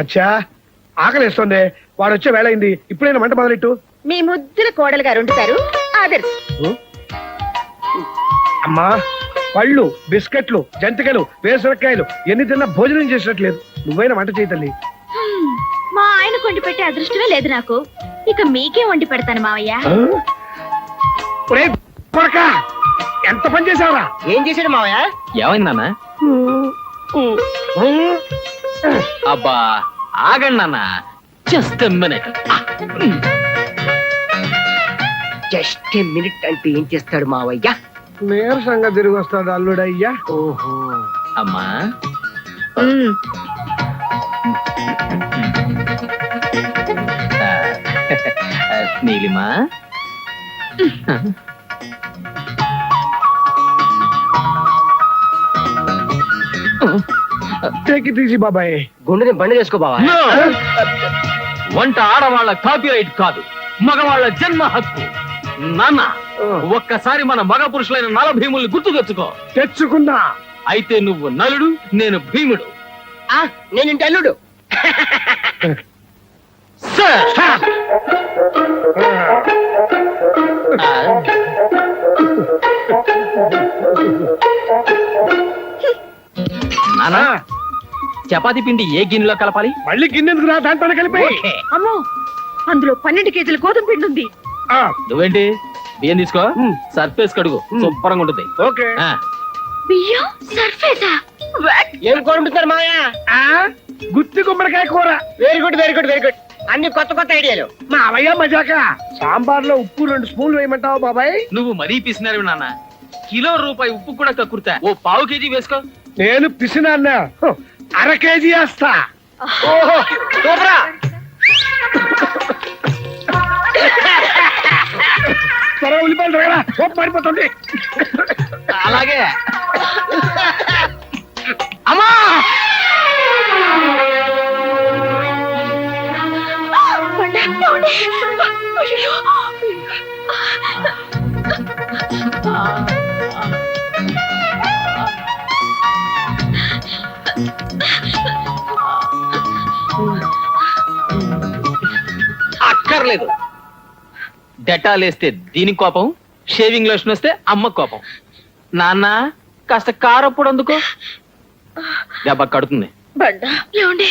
అచ్చా ఆకలిస్తుంది, వాడు వచ్చే వేళ అయింది. ఇప్పుడైనా మంట మొదలెట్టు. మీ ముద్దుల కోడలు గారు ఉంటారు ఆదర్శ్. అమ్మా, పళ్ళు, బిస్కెట్లు, జంతికలు, వేసరకాయలు ఎన్ని తిన్నా భోజనం చేసినట్లేదు. నువ్వైనా వంట చేయి తల్లి. మా ఆయన వండి పెట్టే అదృష్టమే లేదు నాకు. ఇక మీకే వండి పెడతాను మావయ్య. ఒరేయ్ కొడకా, ఎంత పని చేసావురా? ఏం చేశాడు మావయ్య? ఏమైంది నాన్న? అబ్బా ఆగండి నాన్న, జస్ట్ మినిట్. జస్ట్ మినిట్ అంటే ఏం చేస్తాడు మావయ్య? నీరసంగా తిరిగి వస్తాడు అల్లుడయ్యా. ఓహో, అమ్మా నీలిమా, టేక్ ఇట్ ఈజీ బాబాయ్. గుండెని బండి చేసుకో బావా. వంట ఆడవాళ్ళ కాపీరైట్ కాదు, మగవాళ్ళ జన్మ హక్కు. నాన్న, ఒక్కసారి మన మగ పురుషులైన నల భీముల్ని గుర్తు తెచ్చుకో. తెచ్చుకున్నా. అయితే నువ్వు నలుడు, నేను భీముడు. నేను ఇంటి అల్లుడు. నానా, చపాతి పిండి ఏ గిన్నెలో కలపాలి? మళ్ళీ గిన్నెందుకు రా, దాంట్లోనే కలిపి. అమ్మో, అందులో 12 కేజీల గోధుమ పిండి ఉంది. నువ్వేంటి బియ్యం తీసుకో, సర్ఫేస్ కడుగు, శుభ్రంగా ఉంటుంది. ఓకే. బియ్యం సర్ఫేసా? ఏం కోరుకుంటున్నారు మావయ్య? గుత్తి గుమ్మడికాయ కూర. Very good very good very good. అన్ని కొత్త కొత్త ఐడియాలు. మా అవయ్య మజాక. సాంబార్ లో ఉప్పు 2 స్పూన్లు వేయమంటావా బాబాయ్? నువ్వు మరీ పిసినారు నాన్న. కిలో రూపాయి ఉప్పు కూడా కక్కుర్తా. ఓ పావు కేజీ వేసుకో. నేను పిసినా, 1/2 కేజీ వేస్తా. ఓహో సూపరా. త్వరగా ఉల్లిపాయలు తగరా, సోపు మారిపోతుంది. అలాగే. అమ్మా, అక్కర్లేదు. డెటాల్ వేస్తే దీనికి కోపం, షేవింగ్ లోషన్ వస్తే అమ్మ కోపం. నాన్న, కాస్త కారప్పుడు అందుకో, దెబ్బ కడుతుంది. బండా ఏమండి?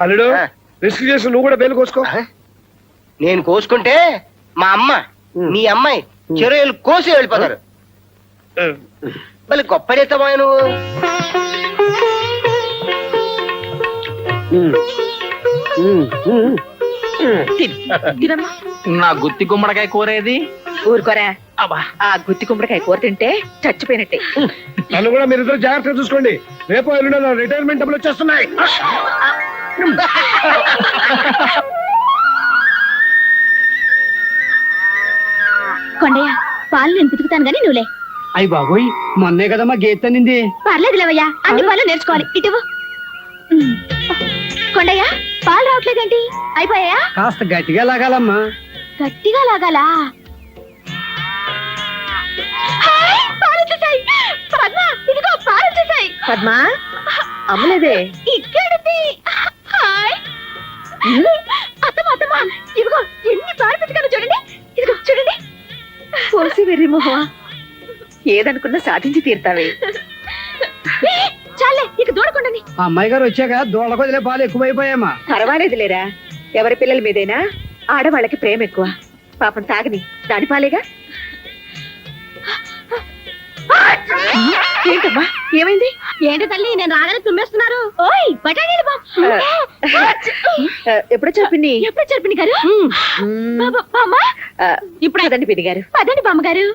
అల్లుడు, రిస్క్ చేసి నువ్వు కూడా బేలు కోసుకో. నేను కోసుకుంటే మా అమ్మ మీ అమ్మాయి చెరువులు కోసి వెళ్ళిపోతారు. మళ్ళీ గొప్ప చేస్తామా నువ్వు? నా గుత్తి గుమ్మడికాయ కూరేది? ఊరుకోరా. ఆ గుత్తి కుమ్మడికాయ కూర తింటే చచ్చిపోయినట్టే. నన్ను కూడా మీరిద్దరు జాగ్రత్తగా చూసుకోండి. రేపు ఎల్లుండి నా రిటైర్మెంట్ డబ్బులు వచ్చేస్తున్నాయి. కొండయ్య, పాలు నేను పితుకుతాను గానీ నువ్వులే. అయ్యి బాబోయ్, మొన్నే కదమ్మా గేట్ అనింది. పర్లేదు లేవయ్యా, అన్ని పాలు నేర్చుకోవాలి. ఇటువు. కొండయ్య, పాలు రావట్లేదేంటి? అయిపోయాయా? కాస్త గట్టిగా లాగాలమ్మా. గట్టిగా లాగాలా? పద్మా అమ్మలేదే ఇక్కడిది. అత్తమ్మ అత్తమ్మ, ఇదిగో ఎన్ని పాలు పెట్టుకున్నా చూడండి. ఇదిగో చూడండి. పోసి వెర్రి మొహమా, ఏదనుకున్నా సాధించి తీరుతావే. చాలే, ఇక దూడకుండాని. ఆ అమ్మాయి గారు వచ్చాక దూడ కొదిలే పాలు ఎక్కువైపోయామా. పర్వాలేదు లేరా, ఎవరి పిల్లల మీదైనా ఆడవాళ్ళకి ప్రేమ ఎక్కువ. పాపం తాగని, దాని పాలేగా. ఏంటమ్మా, ఏమైంది? ఏంటి తల్లి, నేను రాగానే తుమ్మేస్తున్నారు. ఓయ్ బఠానీలు ఎప్పుడు చెప్పింది? ఎప్పుడు చెప్పింది గారు? ఇప్పుడు అదండి పిన్ని గారు. అదండి బామ్మగారు.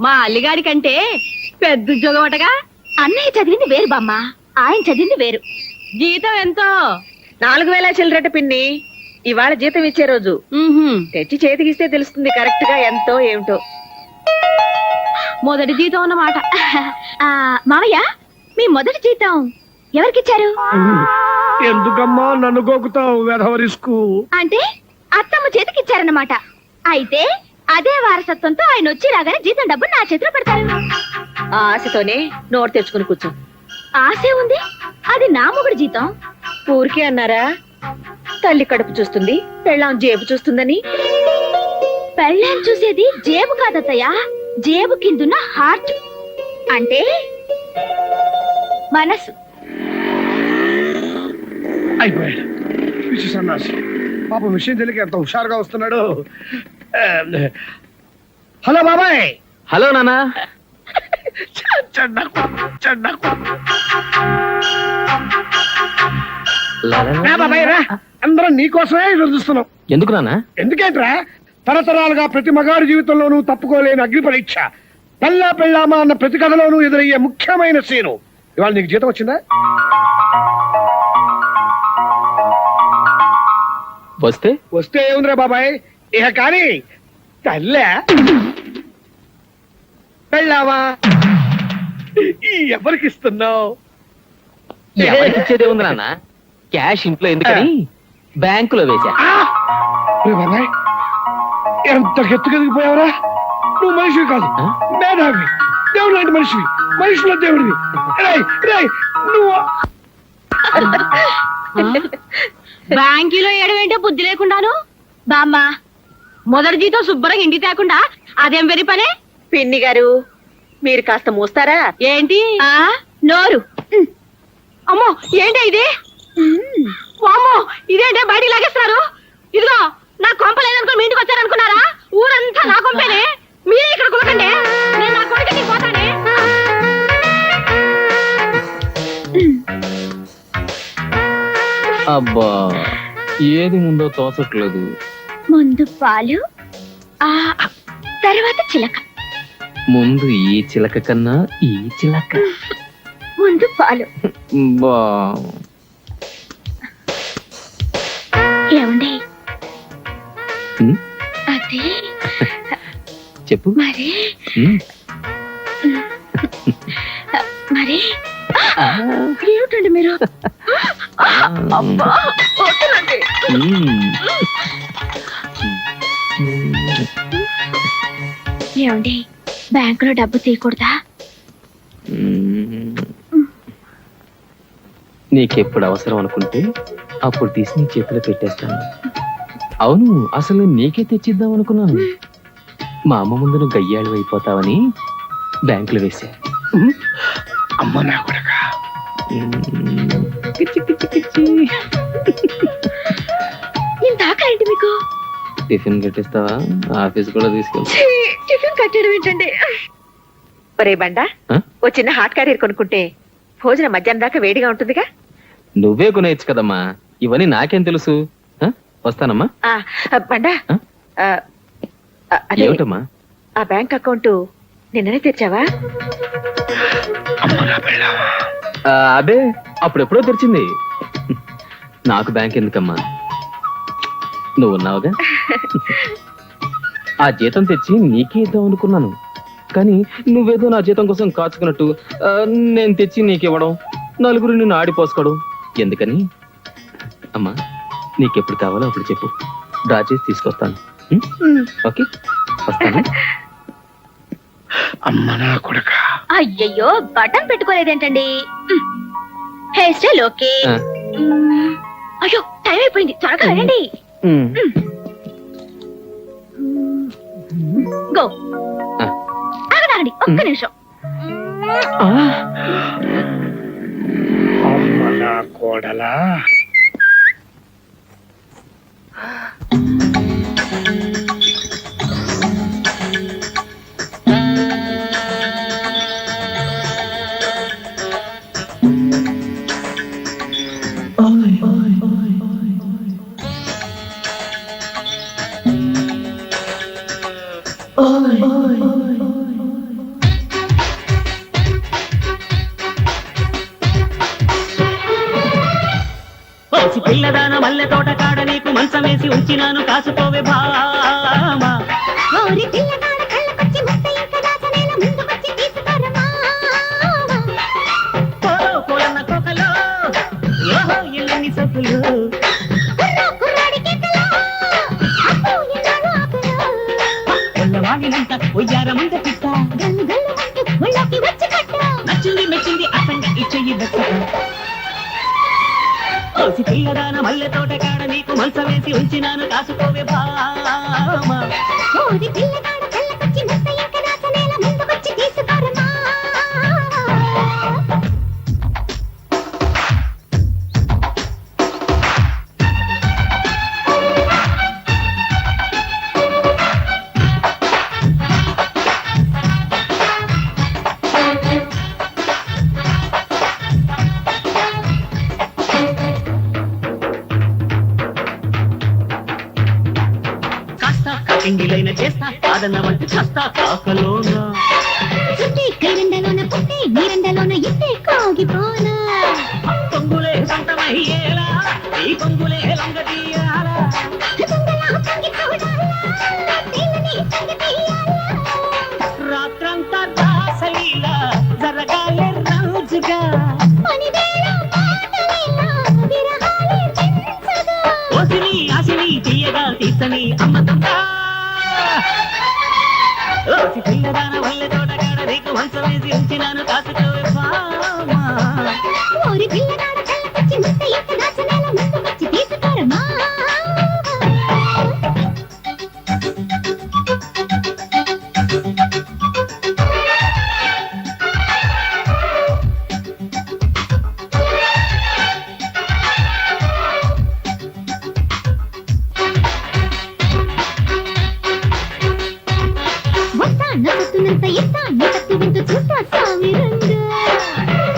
మా అల్లిగారి కంటే పెద్ద ఉద్యోగం అటగా. అన్నయ్య చదివింది వేరు బామ్మ, ఆయన చదివింది వేరు. జీతం ఎంతో? 4000 చిల్లరట పిన్ని. ఇవాళ జీతం ఇచ్చే రోజు. తెచ్చి చేతికిస్తే తెలుస్తుంది కరెక్ట్ గా ఎంతో ఏమిటో. మొదటి జీతం అన్నమాట. మావయ్య, మీ మొదటి జీతం ఎవరికిచ్చారు? ఎందుకమ్మా నన్ను గోకుతావు వెధవ రిస్కు? అంటే అత్తమ్మ చేతికిచ్చారన్నమాట. అయితే అదే వారసత్వంతో ఆయన వచ్చి రాగానే జీతం డబ్బు నా చేతిలో పెడతారు. ఆ ఆశతోనే నోరు తెచ్చుకుని కూర్చో. ఆశే ఉంది, అది నా మొగుడు జీతం. ఊరికే అన్నారా? తల్లి కడుపు చూస్తుంది, పెళ్ళాం జేబు చూస్తుందని. పెళ్ళాం చూసేది జేబు కాదత్తయ్య, జేబు కిందున్న హార్ట్ అంటే మనసు. అయిపోయాడు పిచ్చి సన్నాసి. పాపం విషయం తెలియక ఎంత హుషారుగా వస్తున్నాడు. హలో బాబాయ్. హలో నానా. చెడ్డకు. రా బాబాయ్ రా, అందరం నీకోసమే ఎదురు చూస్తున్నాం. ఎందుకు నానా? ఎందుకేంట్రా, తరతరాలుగా ప్రతి మగాడి జీవితంలోనూ తప్పుకోలేని అగ్ని పరీక్ష, పెళ్ళామా అన్న ప్రతి కథలోనూ ఎదురయ్యే ముఖ్యమైన సీను. ఇవాళ నీకు జీతం వచ్చిందా? వస్తే ఏముందిరా బాబాయ్, ఇక కానీ తల్లే పెళ్ళామా ఎవరికి ఇస్తున్నావు? ఎవరికి ఇచ్చేదే ఉంది నాన్న, క్యాష్ ఇంట్లో ఎందుకని బ్యాంకులో వేసా. బాబాయ్ ఎంత ఎత్తుకెదిగిపోయావురా, నువ్వు మనిషివి కాదు, మేధావి, దేవుడు లాంటి మనిషివి, మనిషిలో దేవుడివి. నువ్వు బ్యాంకులో ఏడవేంటే బుద్ధి లేకుండాను. బామ్మ మొదటి జీతం శుభ్రంగా ఇంటికి తేకుండా అదేం వెరి పనే? పిన్ని గారు, మీరు కాస్త మూస్తారా? ఏంటి నోరు? అమ్మో ఏంటి ఇది? అమ్మో ఇదేంటే బయటికి లాగేస్తున్నారు? ఇదిగో నా కొంపలేదనుకో మీ ఇంటికి వచ్చారనుకున్నారా? ఊరంతా నా కొంపేనే, మీరే ఇక్కడ కూకండి, నేను నా కొడుకుని పోతానే. అబ్బా ఏది ముందో తోచట్లేదు. ముందు పాలు, తర్వాత చిలక. ముందు ఈ చిలక కన్నా ఈ చిలక. ముందు పాలు. బా ఏమండి ఉమ్, అదే చెప్పు. మరి ఉమ్, మరి ఏమిటండి మీరు? అబ్బా వద్దులండి. ఉమ్. ఏమండి బ్యాంకులో డబ్బు తీయకూడదా? నీకెప్పుడు అవసరం అనుకుంటే అప్పుడు తీసి నీ చేతిలో పెట్టేస్తాను. అవును, అసలు నీకే తెచ్చిద్దాం అనుకున్నాను. మా అమ్మ ముందు నువ్వు గయ్యాళ్ళు అయిపోతావని బ్యాంకులో వేసా. అమ్మ నా కొడక. ఇంత ఆకలేంటి మీకు? టిఫిన్ కట్టిస్తావా? ఆఫీస్ కూడా తీసుకెళ్తా. టిఫిన్ కట్టడం ఏంటండి? ఒరే బండా, ఆ? ఓ చిన్న హాట్ క్యారియర్ కొనుక్కుంటే భోజనం మధ్యాహ్నం దాకా వేడిగా ఉంటుందిగా. నువ్వే కొనేయచ్చు కదమ్మా, ఇవన్నీ నాకేం తెలుసు. ఆ? వస్తానమ్మా. బండా, ఆ? అదే ఏమిటమ్మా? ఆ బ్యాంక్ అకౌంట్ నిన్ననే తెచ్చావా? అదే అప్పుడెప్పుడో తెరిచింది. నాకు బ్యాంక్ ఎందుకమ్మా, నువ్వు ఉన్నావుగా. ఆ జీతం తెచ్చి నీకే ఇద్దాం అనుకున్నాను, కానీ నువ్వేదో నా జీతం కోసం కాచుకున్నట్టు నేను తెచ్చి నీకివ్వడం, నలుగురు నిన్ను ఆడిపోసుకోవడం ఎందుకని. అమ్మా నీకెప్పుడు కావాలో అప్పుడు చెప్పు, డ్రా చేసి తీసుకొస్తాను. ఓకే వస్తాను. అమ్మ నా కొడక. అయ్యయ్యో బటన్ పెట్టుకోలేదేంటండి? Hair style okay. ఆ. అయ్యో టైం అయిపోయింది, త్వరగా రండి. ఉమ్. గో. ఆ. ఆగండి ఒక్క నిమిషం. ఆ. అమ్మ నా కోడలా. పిల్లదాన మల్లె తోట కాడ నీకు మంచం వేసి ఉంచినాను, కాసుకోవే భామా. కోలన్న కోకలో ఒయ్యారమంటే పిట్ట నచ్చింది మెచ్చింది అసంగా ఇచ్చేయి దక్క ఓసి పిల్లదాన మల్లె తోట కాడ నీకు మంచం వేసి ఉంచినాను కాసుకోవే భామ కాస్త కటింగిలైన చేస్తా కాదన్న వంటి చేస్తా కాకలోనా పొంగులే సంతమయ్యేలా ఈ పొంగులే లంగదీయాలా రాత్రంతా దాసలీలా జరగాలే రోజుగా ఓసిని ఆశని తీయగా తీసని అమ్మతుందా ఓసి పిల్లదాన వల్లె తోటగాడ నీకు మంచం వేసి ఉంచినాను కాసుకోవే భామ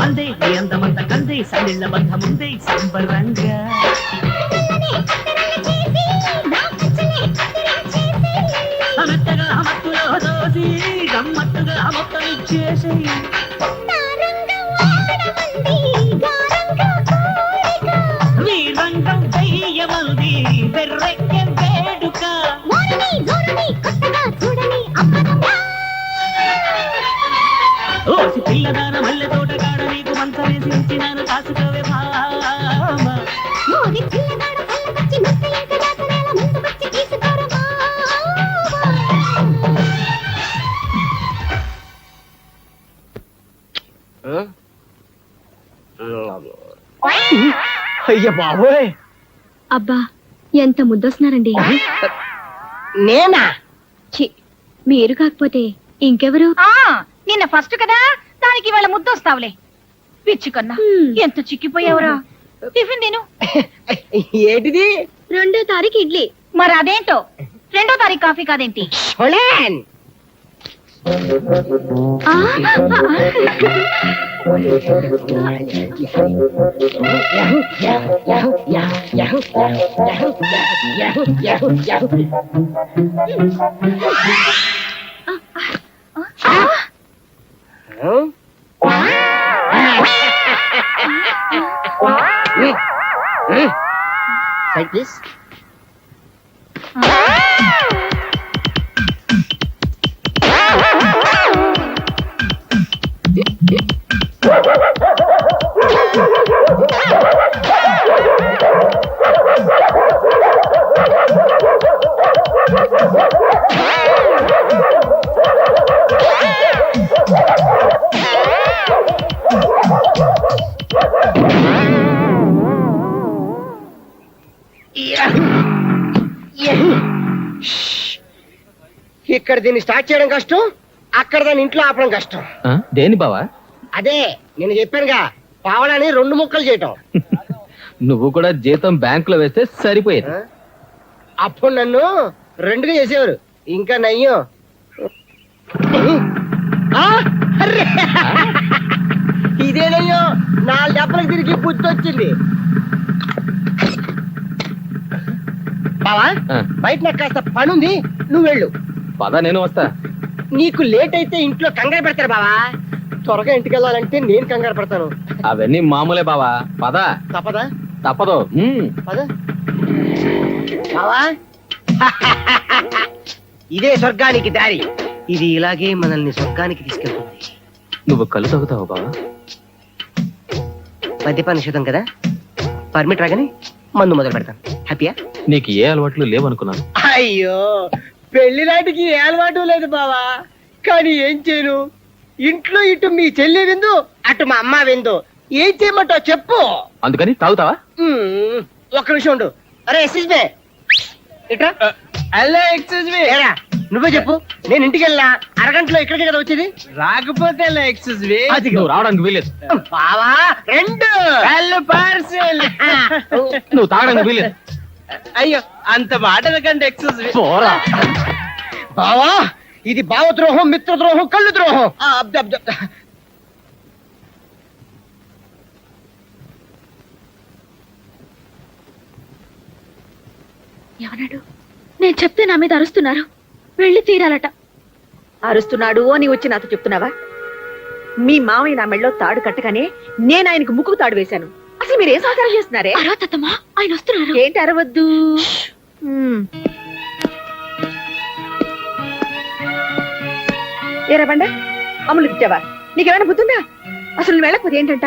అందే నీ అందమంత కందే సందిళ్ళ బంధముందే సంబరంగా మెత్తగా మత్తులో దోసి గమ్మత్తుగా మొత్తం ఇచ్చేసి నీ రంగం వెయ్యమంది వెర్రెక్కె వేడుక ఓసి పిల్లదాన మల్లె తోటగాడ నీకు మంచం వేసి ఉంచినాను కాసుకోవే భామ అయ్య బాబోయ్ అబ్బా ఎంత ముద్దొస్తున్నారండి నేనా ఛీ, మీరు కాకపోతే ఇంకెవరు నిన్న ఫస్ట్ కదా దానికి ఇవాళ ముద్దొస్తావులే పిచ్చుకన్నా ఎంత చిక్కిపోయావురా టిఫిన్ తిను ఏంటిది 2వ తారీఖు ఇడ్లీ మరి అదేంటో 2వ తారీఖు కాఫీ కాదేంటి షోలేన్ ఆ, Side please. ఇక్కడ దీన్ని స్టార్ట్ చేయడం కష్టం, అక్కడ దాన్ని ఇంట్లో ఆపడం కష్టం. దేని బావా? అదే నేను చెప్పానుగా, పావడాన్ని 2 ముక్కలు చేయటం. నువ్వు కూడా జీతం బ్యాంకులో వేస్తే సరిపోయేది. అప్పుడు నన్ను 2గా చేసేవారు, ఇంకా నయ్యం. ఆ, అర్రే! ఇదేనయ్యో 4 దెబ్బలకు తిరిగి బుద్ధి వచ్చింది. బావా బయట నాకు కాస్త పని ఉంది, నువ్వు వెళ్ళు. పద, నేను వస్తా. నీకు లేట్ అయితే ఇంట్లో కంగారు పెడతారు బావా, త్వరగా ఇంటికి వెళ్ళాలంటే నేను కంగారు పడతాను. అవన్నీ మామూలే బావా, పద. తప్పదా? తప్పదు. పద బావా. ఇదే స్వర్గానికి దారి, ఇది ఇలాగే మనల్ని స్వర్గానికి తీసుకెళ్తుంది. నువ్వు కళ్ళు తాగుతావు బావా? మద్యపాన నిషేధం కదా, పర్మిట్ రాగానే మందు మొదలు పెడతాను. హ్యాపీయా? నీకు ఏ అలవాట్లు లేవనుకున్నాను. అయ్యో పెళ్లి నాటికి ఏ అలవాటు లేదు బావా, కానీ ఏం చేయను, ఇంట్లో ఇటు మీ చెల్లి విందు, అటు మా అమ్మ విందు, ఏం చేయమంటావు చెప్పు. అందుకని తాగుతావా? ఒక్క నిమిషం ఉండు. అరే ఎక్స్క్యూజ్ మీ, ఇట్రా. Hello excuse me. ఏరా, నువ్వే చెప్పు, నేను ఇంటికి వెళ్ళా అరగంటలో ఇక్కడికి కదా వచ్చేది. రాకపోతే ఎక్స్క్యూజ్ మీ. అది నువ్వు రావడానికి వీలేదు. బావా రెండు పార్సల్. నువ్వు తాగడానికి వీలేదు. అయ్యో అంత మాట కంటే ఎక్స్క్యూజ్ మీ. పోరా. బావా, ఇది భావద్రోహం, మిత్రద్రోహం, కళ్ళు ద్రోహం. అబ్బ, అబ్బ, అబ్బ. ఏమన్నాడు? నేను చెప్తే నా మీద అరుస్తున్నారు. వెళ్ళి తీరాలట. అరుస్తున్నాడు అని వచ్చి నాతో చెప్తున్నావా? మీ మామయ్య నా మెళ్ళో తాడు కట్టగానే నేను ఆయనకు ముక్కు తాడు వేశాను. అసలు మీరేం సహకారం చేస్తున్నారే? అరవతమ్మా, ఆయన వస్తున్నారు. ఏంటి అరవద్దు? ఏరా బండ, అమ్ములు ఇచ్చావా? నీకేమైనా బుద్ధిందా? అసలు నువ్వు వెళ్ళకపోతే ఏంటంట?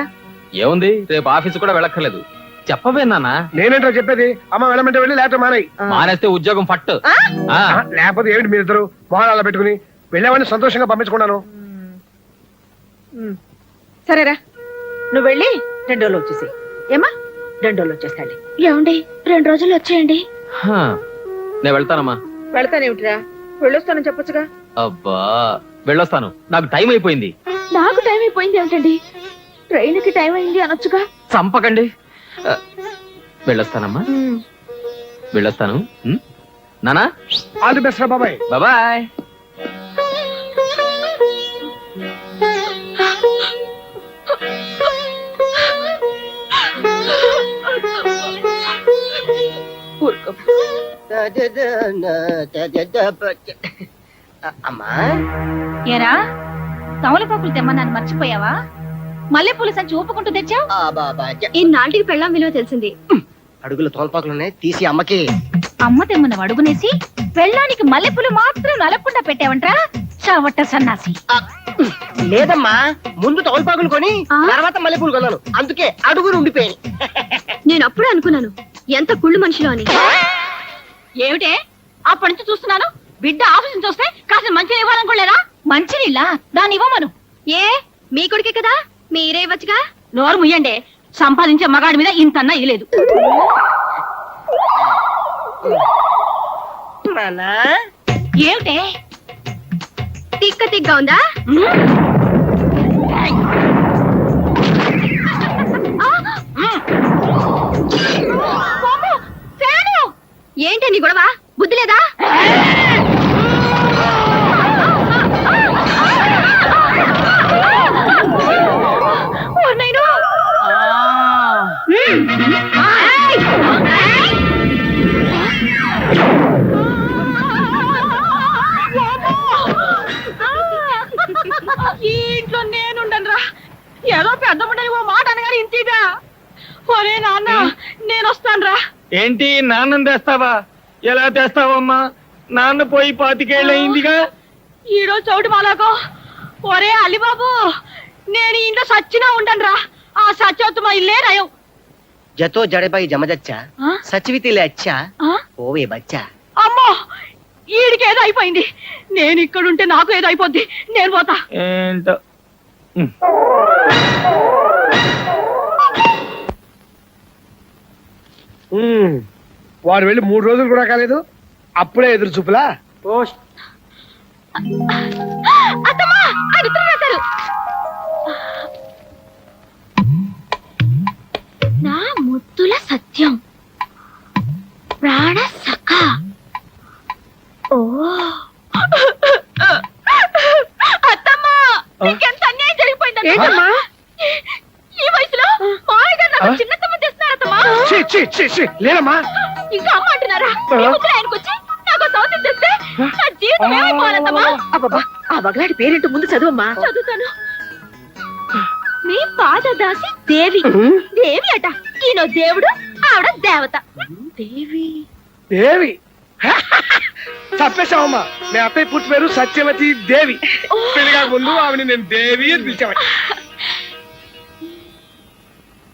ఏముంది, రేపు ఆఫీస్ కూడా వెళ్ళక్కర్లేదు. చెప్పవే నాన్న. నేనేంటో చెప్పేది, అమ్మ వెళ్ళమంటే వెళ్ళి లేకపోతే మానేయ్. మానేస్తే ఉద్యోగం ఫట్. ఆ? లేకపోతే ఏమిటి మీరిద్దరు మొహాలు అలా పెట్టుకుని వెళ్ళామని సంతోషంగా పంపించుకున్నాను. సరేరా, నువ్వు వెళ్ళి 2 రోజులు వచ్చేసి. ఏమా 2 రోజులు వచ్చేస్తాండి. ఏమండి, 2 రోజులు వచ్చేయండి. హా, నేను వెళ్తానమ్మా. వెళ్తానేమిటిరా, వెళ్ళొస్తానని చెప్పొచ్చుగా. అబ్బా, వెళ్ళొస్తాను, నాకు టైం అయిపోయింది. నాకు టైం అయిపోయింది ఏమిటండి? ట్రైన్ కి టైం అయింది అనొచ్చుగా. చంపకండి. వెళ్ళొస్తానమ్మా, వెళ్ళొస్తాను. నానా, ఆల్ ది బెస్ట్ రా బాబాయ్. బాయ్. అమ్మా, ఏరా, తమలపాకులు తెమ్మన్నాను మర్చిపోయావా? మల్లెపూల సంచి ఊపుకుంటూ తెచ్చావు. ఆ బాబా, ఇన్నాళ్ళకి పెళ్ళాం విలువ తెలిసింది. అడుగుల తోల్పాకులున్నాయి, తీసి అమ్మకి. అమ్మ తెమ్మన్న అడుగునేసి పెళ్ళానికి మల్లెపూలు మాత్రం నలకుండా పెట్టావంట్రా చావట్ట సన్నాసి. లేదమ్మా, ముందు తోల్పాకులు కొని ఆ? తర్వాత మల్లెపూలు కొన్నాను, అందుకే అడుగులు ఉండిపోయాయి. నేను అప్పుడే అనుకున్నాను ఎంత కుళ్ళు మనిషిలో అని. ఏమిటే అప్పటి నుంచి చూస్తున్నాను, బిడ్డ ఆఫీస్ నుంచి వస్తే కాస్త మంచిని ఇవ్వాలనుకోలేదా? మంచినీళ్ళ దాన్ని ఇవ్వమను. ఏ మీ కొడుకే కదా, మీరే ఇవ్వచ్చుగా. నోరు ముయ్యండి, సంపాదించే మగాడి మీద ఇంతన్నా ఇలేదు. నాన్నా, ఏమిటే తిక్క తిగ్గా ఉందా? ఏంటి నీ గొడవ? బుద్ధి లేదా? ఈ ఇంట్లో నేనుండనురా. ఏదో పెద్ద ముండని ఓ మాట అనగానే ఇంతేగా. ఒరే నాన్న, నేను వస్తానురా. ఏంటి నాన్నం తెస్తావా? ఎలా తెస్తావమ్మా? నాన్న పోయి 25 ఏళ్ళు అయిందిగా. ఈరోజు చౌటు మాలాకో. ఒరే అలిబాబు, నేను ఈ ఇంట్లో సచ్చినా ఉండనురా. ఆ సత్యవత్తు మా ఇల్లే నయం. జతో జడబాయి జమజచ్చా, ఆ? సచివితిలే అచ్చా, ఆ? ఓవే బచ్చా. అమ్మో, ఈడికి ఏదో అయిపోయింది. నేను ఇక్కడుంటే నాకు ఏదో అయిపోద్ది. నేను పోతా. ఏంటో వాడు వెళ్ళి 3 రోజులు కూడా కాలేదు, అప్పుడే ఎదురు చూపులా. అత్తమ్మా, ఆయన ఉత్తరం రాశారు. నా ముద్దుల సత్యం, ప్రాణ సఖ. ఓ అత్తమ్మా, నీకెంత అన్యాయం జరిగిపోయిందండి. ఏంటమ్మా? ఈ వయసులో మామయ్య గారు నాకు చిన్న తమ్మ తెస్తున్నారు అత్తమ్మా. ఛీ, ఛీ, ఛీ, ఛీ, లేదమ్మా. ఇంకా అమ్మ అంటున్నారా? ఈ ముద్దులు ఆయనకు వచ్చి నాకు సౌందర్యం తెస్తే నా జీవితం ఏమైపోవాలత్తమ్మా? అబ్బబ్బా, ఆ బగలాడి పేరేంటో ముందు చదువమ్మా. చదువుతాను. మీ పాదదాసి దేవి. దేవి అట. ఈయన దేవుడు, ఆవిడ దేవత. దేవి. దేవి తప్పేశావమ్మా. మీ అత్తయ్య పూర్తి పేరు సత్యవతి దేవి. పెళ్లిగా ముందు ఆవిడ నేను దేవి అని పిలిచామని.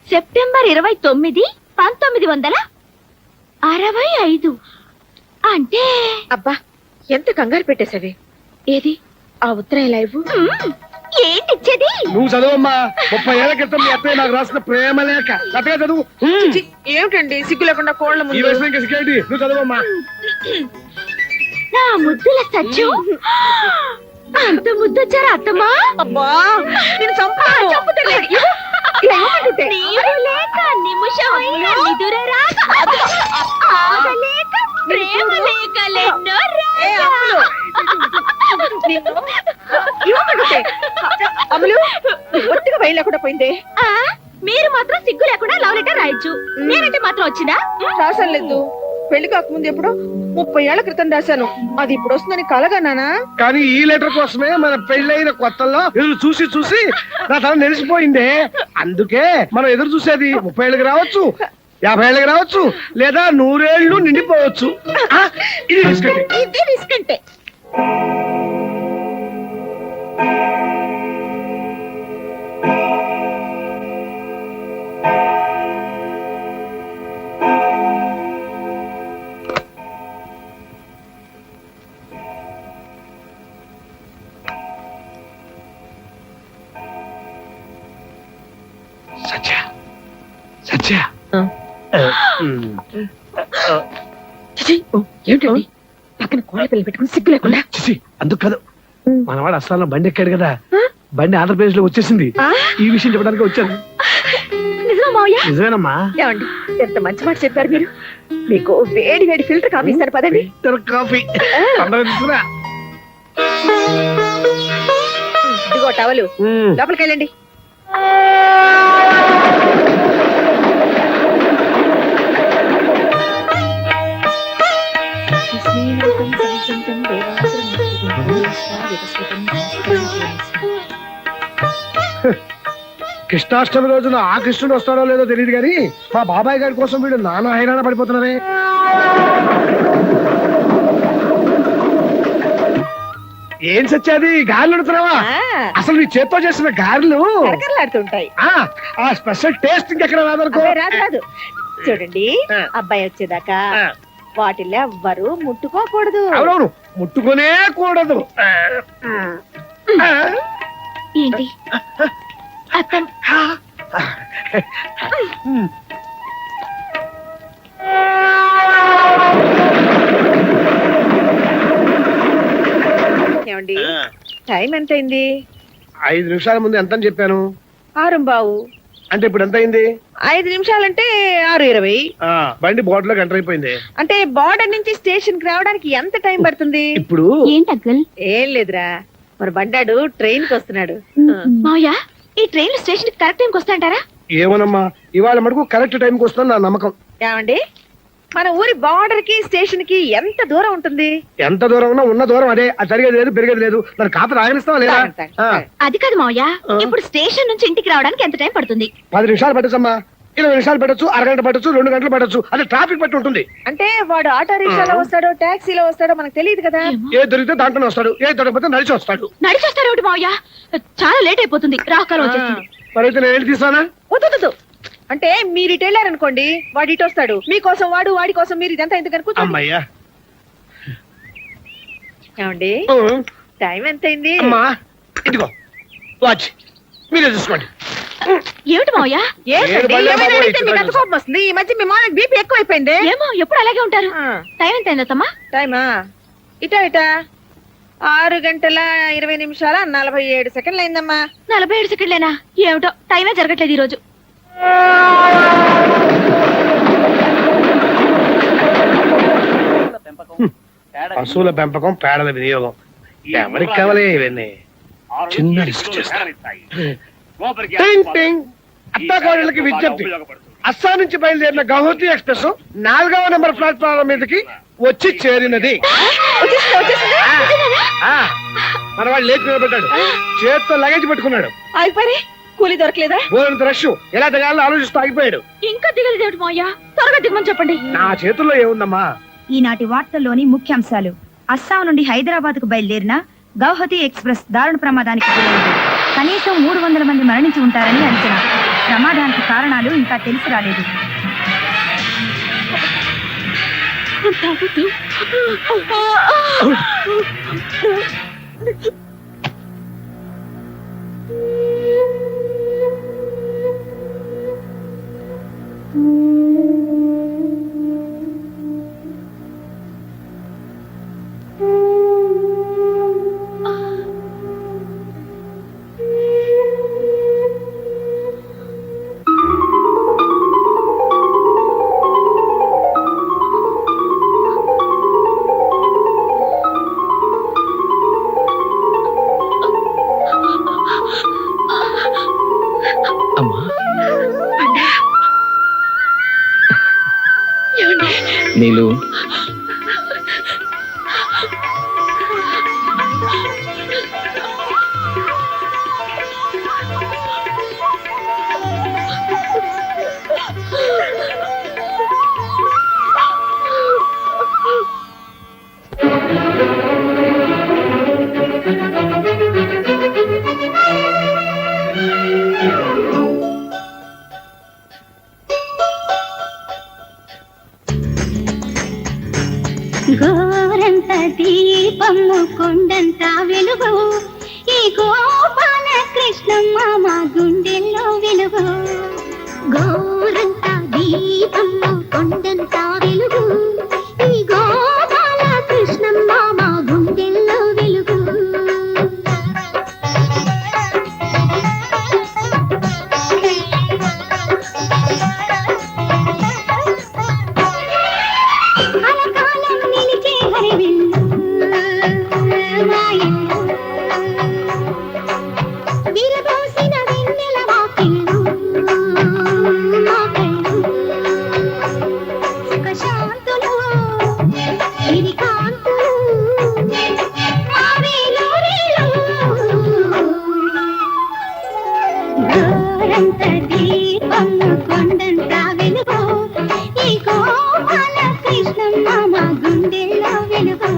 సెప్టెంబర్ 29, 1965. అంటే అబ్బా, ఎంత కంగారు పెట్టేసావి. ఏది ఆ ఉత్తరం లైవ్? ఏంటి ఇచ్చేది? నువ్వు చదువమ్మా. 30 ఏళ్ల క్రితం మీ అత్తయ్య నాకు రాసిన ప్రేమ లేఖ. అత్తగా చదువు. ఛీ, ఏమిటండి సిగ్గు లేకుండా కోళ్ళ ఈ ముందు. వయసులో ఇంకా సిగ్గేంటి? నువ్వు చదువమ్మా. నా ముద్దుల సచ్చు, అంత ముద్దొచ్చారా అత్తమ్మా? అబ్బా నేను చంపాను. నీవు లేక నిమిషమైన నిదురరాక, ఆగలేక ప్రేమ లేఖలెన్నో ఏ రాక. అమ్ములు, ఏమంటుంటే? అమ్ములు ఒట్టిగా బయలు లేకుండా పోయిందే. ఆ, మీరు మాత్రం సిగ్గు లేకుండా లవ్ లెటర్ రాయొచ్చు, నేనంటే మాత్రం వచ్చిందా? రాసాను లేదు, పెళ్లి కాకముందు ఎప్పుడో 30 ఏళ్ల క్రితం రాశాను. అది ఇప్పుడు వస్తుందని కలగన్నానా? కానీ ఈ లెటర్ కోసమే మన పెళ్ళైన కొత్తల్లో ఎదురు చూసి చూసి నా తల నెలిసిపోయిందే. అందుకే మనం ఎదురు చూసేది 30 ఏళ్ళకి రావచ్చు, 50 ఏళ్ళకి రావచ్చు, లేదా 100 ఏళ్ళు నిండిపోవచ్చు. ఆ, ఇది బిస్కెట్. ఇది రిస్కంటే. సత్య, సత్య. ఏమిటండి పక్కన కోళ్ళ పిల్లలు పెట్టుకుని సిగ్గు లేకుండా? చిచి, అందుకు కాదు. మనవాడు అసలు బండి ఎక్కాడు కదా, బండి ఆంధ్రప్రదేశ్ లో వచ్చేసింది. ఈ విషయం చెప్పడానికి వచ్చాను. నిజమా మావయ్య? నిజమేనమ్మా. ఏమండి ఎంత మంచి మాట చెప్పారు మీరు. మీకు వేడి వేడి ఫిల్టర్ కాఫీ ఇస్తాను పదండి. ఫిల్టర్ కాఫీ పండగ తీసుకురా. ఇదిగో టవలు, లోపలికి వెళ్ళండి. కృష్ణాష్టమి రోజున ఆ కృష్ణుడు వస్తాడో లేదో తెలియదు కానీ మా బాబాయ్ గారి కోసం వీడు నానా హైరాణ పడిపోతున్నారే. ఏం సత్యాది గారెలు అడుగుతున్నావా? అసలు నీ చేత్తో చేసిన గారెలు కరకరలాడుతుంటాయి. ఆ స్పెషల్ టేస్ట్ ఇంకెక్కడ రాదనుకో. అదే రాదు రాదు. చూడండి అబ్బాయి వచ్చేదాకా వాటిల్లో ఎవ్వరు ముట్టుకోకూడదు. అవునవును, ముట్టుకునే కూడదు. ఏంటి అత్తం? ఏమండి టైం ఎంతైంది? 5 నిమిషాల ముందు ఎంత అని చెప్పాను? 6:15. అంటే ఇప్పుడు ఎంత అయింది? 5 నిమిషాలంటే 6:20. బండి బోర్డులో గంట అయిపోయింది. అంటే బార్డర్ నుంచి స్టేషన్ కి రావడానికి ఎంత టైం పడుతుంది? ఇప్పుడు ఏంటి అంకుల్? ఏం లేదురా, మరి బండాడు ట్రైన్ కి వస్తున్నాడు. మావయ్య, ఈ ట్రైన్ స్టేషన్ కి కరెక్ట్ టైంకి వస్తాంటారా? ఏమోనమ్మా, ఇవాళ మటుకు కరెక్ట్ టైంకి వస్తుందని నా నమ్మకం. ఏమండి మన ఊరి బార్డర్ కి స్టేషన్ కి ఎంత దూరం ఉంటుంది? ఎంత దూరం ఉన్నా ఉన్న దూరం అదే. అది జరిగేది లేదు, పెరిగేది లేదు. దాని కాపీ ఆగనిస్తావా లేదా? అది కాదు మావయ్య, ఇప్పుడు స్టేషన్ నుంచి ఇంటికి రావడానికి ఎంత టైం పడుతుంది? 10 నిమిషాలు పట్టచ్చమ్మా, 20 నిమిషాలు పట్టచ్చు, అరగంట పట్టచ్చు, 2 గంటలు పట్టచ్చు. అది ట్రాఫిక్ బట్టి ఉంటుంది. అంటే వాడు ఆటో రిక్షాలో వస్తాడో టాక్సీలో వస్తాడో మనకు తెలియదు కదా. ఏ దొరికితే దాంట్లోనే వస్తాడు, ఏ దొరకపోతే నడిచి వస్తాడు. నడిచొస్తారు ఒకటి మావయ్య, చాలా లేట్ అయిపోతుంది, రాకాలం వచ్చేసింది. మరైతే నేను ఏంటి తీసానా? వద్దు. అంటే మీరు ఇటు వెళ్ళారనుకోండి, వాడు ఇటు వస్తాడు. మీకోసం వాడు, వాడి కోసం మీరు, ఇదంతా ఎందుకు అనుకుంటా? అమ్మయ్యా. ఏమండి టైం ఎంతైంది? అమ్మా ఇదిగో వాచ్, మీరే చూసుకోండి. ఏమిటి మావయ్య? ఏంటండి? ఏమైనా అడిగితే మీకు అంత కోపం వస్తుంది. ఈ మధ్య మీ మామయ్య బీపీ ఎక్కువ అయిపోయింది. ఏమో ఎప్పుడు అలాగే ఉంటారు. టైం ఎంత అయిందమ్మా? టైమా ఇటా 6:20 అయిందమ్మా. 47 సెకండ్లేనా? ఏమిటో టైమే జరగట్లేదు ఈ రోజు. పశువుల పెంపకం, పేడల వినియోగం ఎవరికి కావాలి ఇవన్నీ? చిన్న రిస్క్ చేస్తారు. అత్తాకోడళ్ళకి విజ్ఞప్తి. అస్సాం నుంచి బయలుదేరిన గౌహతి ఎక్స్ప్రెస్ 4వ నెంబర్ ప్లాట్ఫారం మీదకి వచ్చి చేరినది. మన వాడు లేచి నిలబడ్డాడు, చేత్తో లగేజ్ పెట్టుకున్నాడు. అయిపోయి కూలి దొరకలేదా? బోలంత రష్, ఎలా దిగాలో ఆలోచిస్తూ ఆగిపోయాడు. ఇంకా దిగలేదు ఏమిటి మావయ్య? త్వరగా దిగమని చెప్పండి. నా చేతుల్లో ఏముందమ్మా? ఈనాటి వార్తల్లోని ముఖ్యాంశాలు. అస్సాం నుండి హైదరాబాద్ కు బయలుదేరిన గౌహతి ఎక్స్ప్రెస్ దారుణ ప్రమాదానికి గురైంది. కనీసం 300 మంది మరణించి ఉంటారని అంచనా. ప్రమాదానికి కారణాలు ఇంకా తెలిసి రాలేదు. తాగొద్దు. అమ్మా నీలు గోరంత దీపము కొండంత వెలుగు ఈ గోపాల కృష్ణమ్మ మా గుండెల్లో వెలుగు. గోరంత దీపము కొండంత వెలుగు ఈ గోపాల కృష్ణమ్మ మా గుండెల్లో వెలుగు. కొండంత వెలుగు ఈ గోపాల కృష్ణమ్మ మా గుండెల్లో వెలుగు.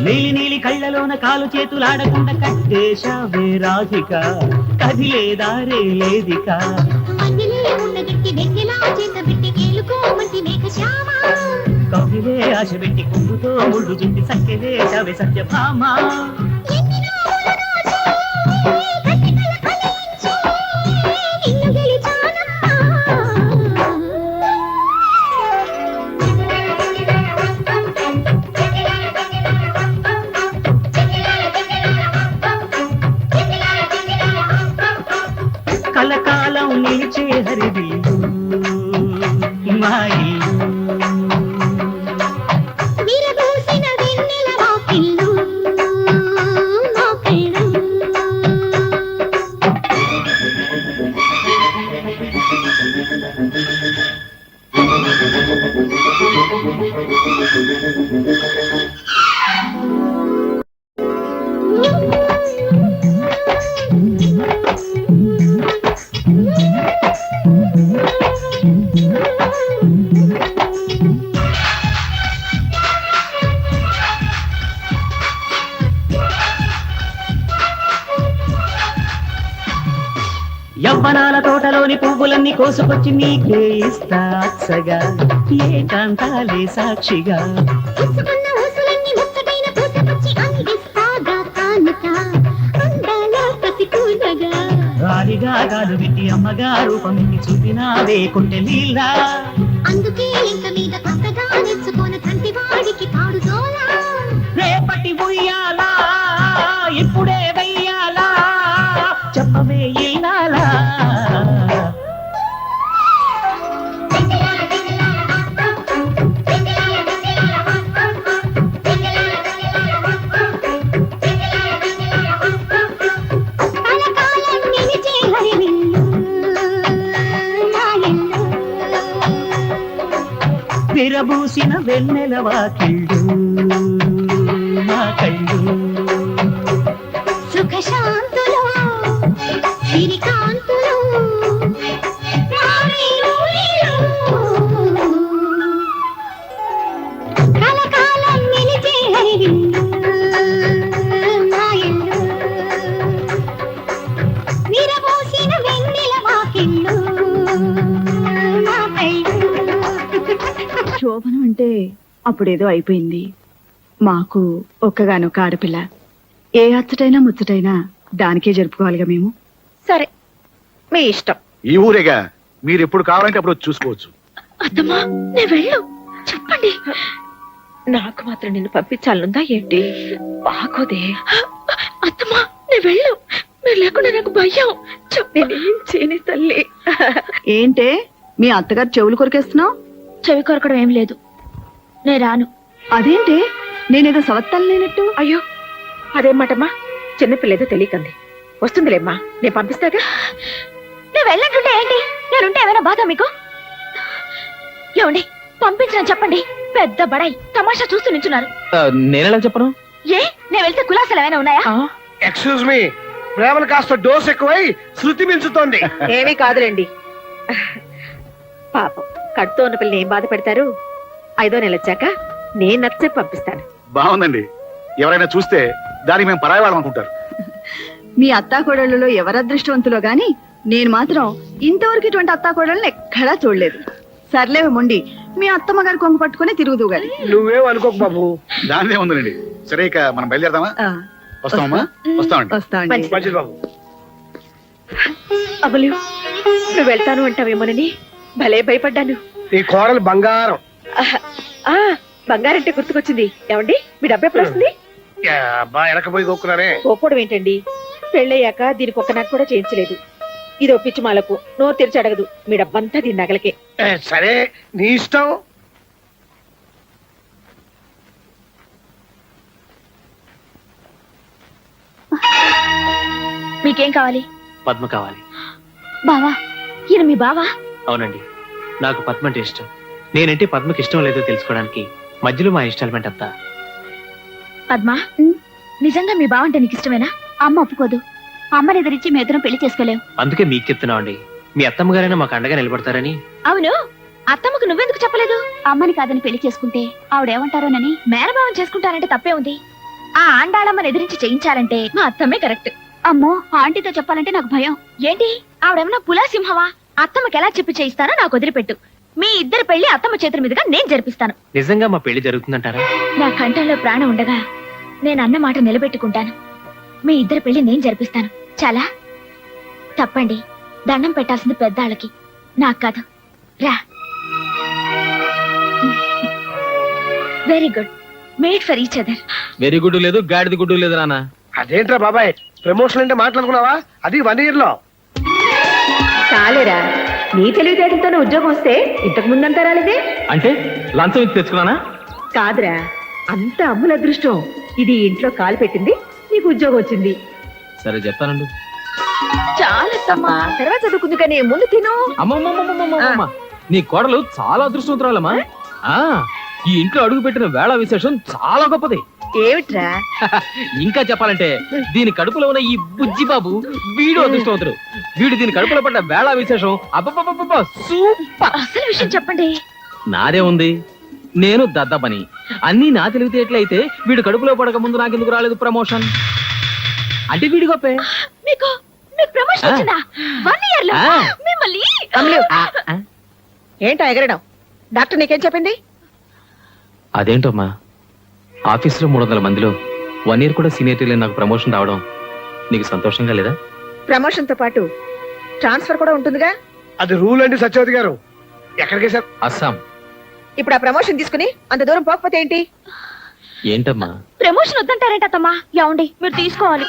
నీలి నీలి కళ్ళలోన కాలు చేతులాడకుండా కట్టేశావే రాధిక, కదిలే దారే లేదిక. కవిలే ఆశ పెట్టి కుంగుతో ముళ్ళు చుట్టి సక్కెలే చవే సత్యభామ. కలకాలం నిలిచే హరివిల్లు మా ఇల్లు. యవ్వనాల తోటలోని పువ్వులన్నీ కోసుకొచ్చి నీకే ఇస్తా అచ్చగా, ఏకాంతాలే సాక్షిగా. రాలిగా గాలు పెట్టి అమ్మగా రూపమికి చూపినావే కొంటె నీళ్ళ. అందుకే ఇంత మీద కొత్తగా నేర్చుకోన తంటి వాడికి పాడు జోలా. రేపటి ఉయ్యాలా ఇప్పుడే వెయ్యాలా, చెప్పవే ఇల్లాలా. కలకాలం విరబూసిన వెన్నెల వాకిళ్ళు నా కళ్ళు సుఖశాంతులు సిరికాంతులు కలకాలం నిలిచే హరివిల్లు నా ఇల్లు విరబూసిన వెన్నెల వాకిళ్ళు నా కళ్ళు. శోభనం అంటే అప్పుడేదో అయిపోయింది. మాకు ఒక్కగానొక్క ఆడపిల్ల. ఏ అచ్చటైనా ముచ్చటైనా దానికే జరుపుకోవాలిగా మేము. సరే, మీ ఇష్టం. ఈ ఊరేగా, మీరు ఎప్పుడు కావాలంటే అప్పుడు వచ్చి చూసుకోవచ్చు. అత్తమ్మా, నేను వెళ్ళు చెప్పండి. నాకు మాత్రం నిన్ను పంపించాలనుందా ఏంటి? బాగోదే. అత్తమ్మా, నేను వెళ్ళు. మీరు లేకుండా నాకు భయం. నేనేం చేయని తల్లి. ఏంటే మీ అత్తగారు చెవులు కొరికేస్తున్నావు? చెవి కొరకడం ఏం లేదు, నేను రాను. అదేంటి, నేనేదో సవత్తాలు లేనట్టు? అయ్యో, అదేం మాటమ్మా, చిన్నపిల్లేదో తెలియకంది. వస్తుందిలేమ్మా, నేను పంపిస్తాగా. నేను వెళ్ళంటుంటే ఏంటి? నేనుంటే ఏమైనా బాధ మీకు? ఏమండి, పంపించని చెప్పండి. పెద్ద బడాయి తమాషా చూస్తూ నించున్నారు. నేనెలా చెప్పను? ఏ, నేను వెళ్తే కులాసాలు ఏమైనా ఉన్నాయా? ఎక్స్క్యూజ్ మీ, ప్రేమలు కాస్త డోస్ ఎక్కువై శృతి మించుతోంది. ఏమీ కాదులేండి. పాపం కడుతో ఉన్న పిల్లని ఏం బాధ పెడతారు? 5వ నెల వచ్చాక నేను నచ్చే పంపిస్తాను. బాగుందండి. ఎవరైనా చూస్తే దానికి మేము పరాయి వాళ్ళం అనుకుంటారు. మీ అత్తాకోడళ్ళలో ఎవరు అదృష్టవంతులో గాని నేను మాత్రం ఇంతవరకు ఇటువంటి అత్తాకోడళ్ళని ఎక్కడా చూడలేదు. సర్లేవి మొండి, మీ అత్తమ్మ గారి కొంగు పట్టుకుని తిరుగుదు గాని. నువ్వేం అనుకోకు బాబు. దానిదే ఉందండి. సరే, ఇక మనం బయలుదేరదామా? వస్తామమ్మా. వస్తామండి. వస్తామండి. మంచిది బాబు. అమలు, నువ్వు వెళ్తాను అంటావేమోనని భలే భయపడ్డాను. ఈ కోడలు బంగారం. బంగారంటే గుర్తుకొచ్చింది. ఏమండి, మీ డబ్బు ఎప్పుడు వస్తుంది? బా వెనకపోయి కొక్కున్నారే. పోపోవడం ఏంటండి? పెళ్ళయ్యాక దీనికి ఒక్క నాకు కూడా చేయించలేదు. ఇది ఒప్పించి మాలకు నోరు తెరిచి అడగదు. మీ డబ్బంతా దీని నగలకే. సరే, నీ ఇష్టం. మీకేం కావాలి? పద్మ కావాలి. బావా, ఈయన మీ బావా? అవునండి, నాకు పద్మ అంటే ఇష్టం. నేనంటే పద్మకి ఇష్టం లేదో తెలుసుకోవడానికి మధ్యలో మా ఇన్స్టాల్మెంట్ అంతా. పద్మా, నిజంగా మీ బావ అంటే నీకు ఇష్టమేనా? అమ్మ ఒప్పుకోదు. అమ్మని ఎదిరించి మీ ఇద్దరం పెళ్లి చేసుకోలేవు. అందుకే మీకు చెప్తున్నాం అండి, మీ అత్తమ్మ గారైనా మాకు అండగా నిలబడతారని. అవును, అత్తమ్మకు నువ్వెందుకు చెప్పలేదు? అమ్మని కాదని పెళ్లి చేసుకుంటే ఆవిడేమంటారోనని. మేనభావం చేసుకుంటారంటే తప్పే ఉంది. ఆ ఆండాళమ్మని ఎదిరించి చేయించాలంటే మా అత్తమ్మే కరెక్ట్. అమ్మో, ఆంటీతో చెప్పాలంటే నాకు భయం. ఏంటి, ఆవిడేమన్నా పులా సింహవా? అత్తమ్మకి ఎలా చెప్పి చేయిస్తానో నాకు వదిలిపెట్టు. మీ ఇద్దరు పెళ్లి అత్తమ్మ చేతుల మీదుగా నేను జరిపిస్తాను. నిజంగా మా పెళ్లి జరుగుతుందంటారా? నా కంఠంలో ప్రాణం ఉండగా నేను అన్న మాట నిలబెట్టుకుంటాను. మీ ఇద్దరు పెళ్లి నేను జరిపిస్తాను. చాలా తప్పండి, దండం పెట్టాల్సింది పెద్దాళ్ళకి, నాకు కాదు. రా. Very good, made for each other. Very good లేదు, గాడిది గుడ్డు లేదు నాన్న. అదేంట్రా బాబాయ్, ప్రమోషన్ అంటే మాట్లాడుకున్నావా? అది 1 year లో. చాలేరా, నీ తెలివితేటలతోనే ఉద్యోగం వస్తే ఇంతకు ముందంతా రాలేదే. అంటే లంచం ఇచ్చి తెచ్చుకున్నానా? కాదురా, అంత అమ్ముల అదృష్టం. ఇది ఇంట్లో కాలు పెట్టింది, నీకు ఉద్యోగం వచ్చింది. సరే చెప్తానండి. చాలమ్మా, తర్వాత చదువుకుంది కానీ ముందు తిను. అమ్మమ్మమ్మమ్మమ్మమ్మ, నీ కోడలు చాలా అదృష్టవంతురాలమ్మా. ఈ ఇంట్లో అడుగు పెట్టిన వేళ విశేషం చాలా గొప్పది. ఏమిట్రా? ఇంకా చెప్పాలంటే దీని కడుపులో ఉన్న ఈ బుజ్జి బాబు వీడు అదృష్టవంతుడు. వీడు దీని కడుపులో పడ్డ వేళ విశేషం అబ్బబ్బబ్బబ్బ సూపర్. అసలు విషయం చెప్పండి. నాదే ఉంది, నేను దద్దపని. అన్ని నా తెలివితేటలైతే వీడు కడుపులో పడక ముందు నాకెందుకు రాలేదు ప్రమోషన్? అంటే వీడి గొప్పే. మీకు ప్రమోషన్ వచ్చిందా? 1 year లో మిమ్మల్ని. ఏంటో ఎగరడం? డాక్టర్ నీకేం చెప్పింది? అదేంటమ్మా, ఆఫీసులో 300 మందిలో 1 year కూడా సీనియర్ నాకు ప్రమోషన్ రావడం నీకు సంతోషంగా లేదా? ప్రమోషన్ తో పాటు ట్రాన్స్ఫర్ కూడా ఉంటుందిగా. అది రూల్ అండి సత్యవతి గారు. ఎక్కడికి సార్? అస్సాం. ఇప్పుడు ఆ ప్రమోషన్ తీసుకుని అంత దూరం పోకపోతే ఏంటి? ఏంటమ్మా ప్రమోషన్ వద్దంటారేంటమ్మా? ఏమండి, మీరు తీసుకోవాలి.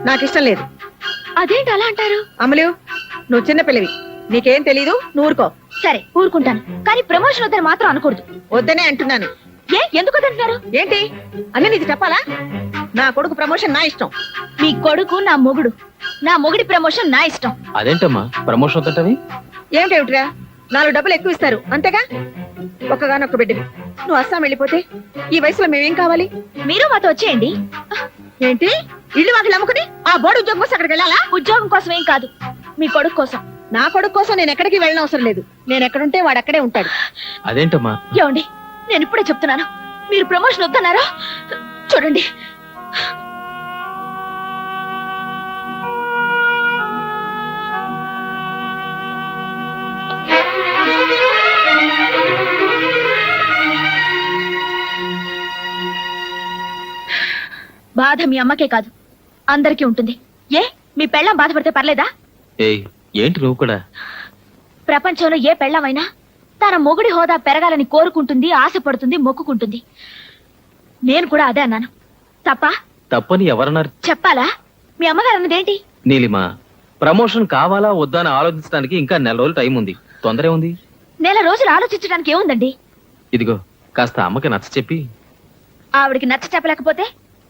నాకు ఇష్టం లేదు. అదేంటి అలా అంటారు? అమలు, నువ్వు చిన్న పిల్లవి, నీకేం తెలీదు, నువ్వు ఊరుకో. సరే, ఊరుకుంటాను, కానీ ప్రమోషన్ వద్దని మాత్రం అనకూడదు. వద్దనే అంటున్నాను. ఎందుకు వద్దంటున్నారు? ఏంటి అన్నీ నీకు చెప్పాలా? నా కొడుకు ప్రమోషన్ నా ఇష్టం. మీ కొడుకు నా మొగుడు, నా మొగుడి ప్రమోషన్ నా ఇష్టం. అదేంటమ్మా ప్రమోషన్ వద్దంటవి? ఏమిటేమిటిరా, 4 డబ్బులు ఎక్కువ ఇస్తారు అంతేగా. ఒక్కగానొక్క బిడ్డవి నువ్వు అస్సాం వెళ్ళిపోతే ఈ వయసులో మేమేం కావాలి? మీరు మాతో వచ్చేయండి. ఏంటి ఇల్లు వాకిలు అమ్ముకుని ఆ బోర్డు ఉద్యోగం కోసం అక్కడికి వెళ్ళాలా? ఉద్యోగం కోసం ఏం కాదు, మీ కొడుకు కోసం. నా కొడుకు కోసం నేను ఎక్కడికి వెళ్ళిన అవసరం లేదు. నేను ఎక్కడుంటే వాడు అక్కడే ఉంటాడు. అదేంటమ్మా? ఏమండి, నేను ఇప్పుడే చెప్తున్నాను, మీరు ప్రమోషన్ వద్దన్నారా? చూడండి, బాధ మీ అమ్మకే కాదు, అందరికీ ఉంటుంది. ఏ మీ పెళ్ళాం బాధపడితే పర్లేదా? ఏయ్, ఏంటి నువ్వు కూడా? ప్రపంచంలో ఏ పెళ్ళామైనా తన మొగుడి హోదా పెరగాలని కోరుకుంటుంది, ఆశపడుతుంది, మొక్కుకుంటుంది. నేను కూడా అదే అన్నాను. తప్ప? తప్పని ఎవరన్నారు? చెప్పాలా? మీ అమ్మగారు అన్నదేంటి? నీలిమా, ప్రమోషన్ కావాలా వద్దా అని ఆలోచించడానికి ఇంకా నెల రోజులు టైం ఉంది. తొందరే ఉంది. నెల రోజులు ఆలోచించడానికి ఏముందండి? ఇదిగో, కాస్త అమ్మకి నచ్చ చెప్పి. ఆవిడికి నచ్చ చెప్పలేకపోతే?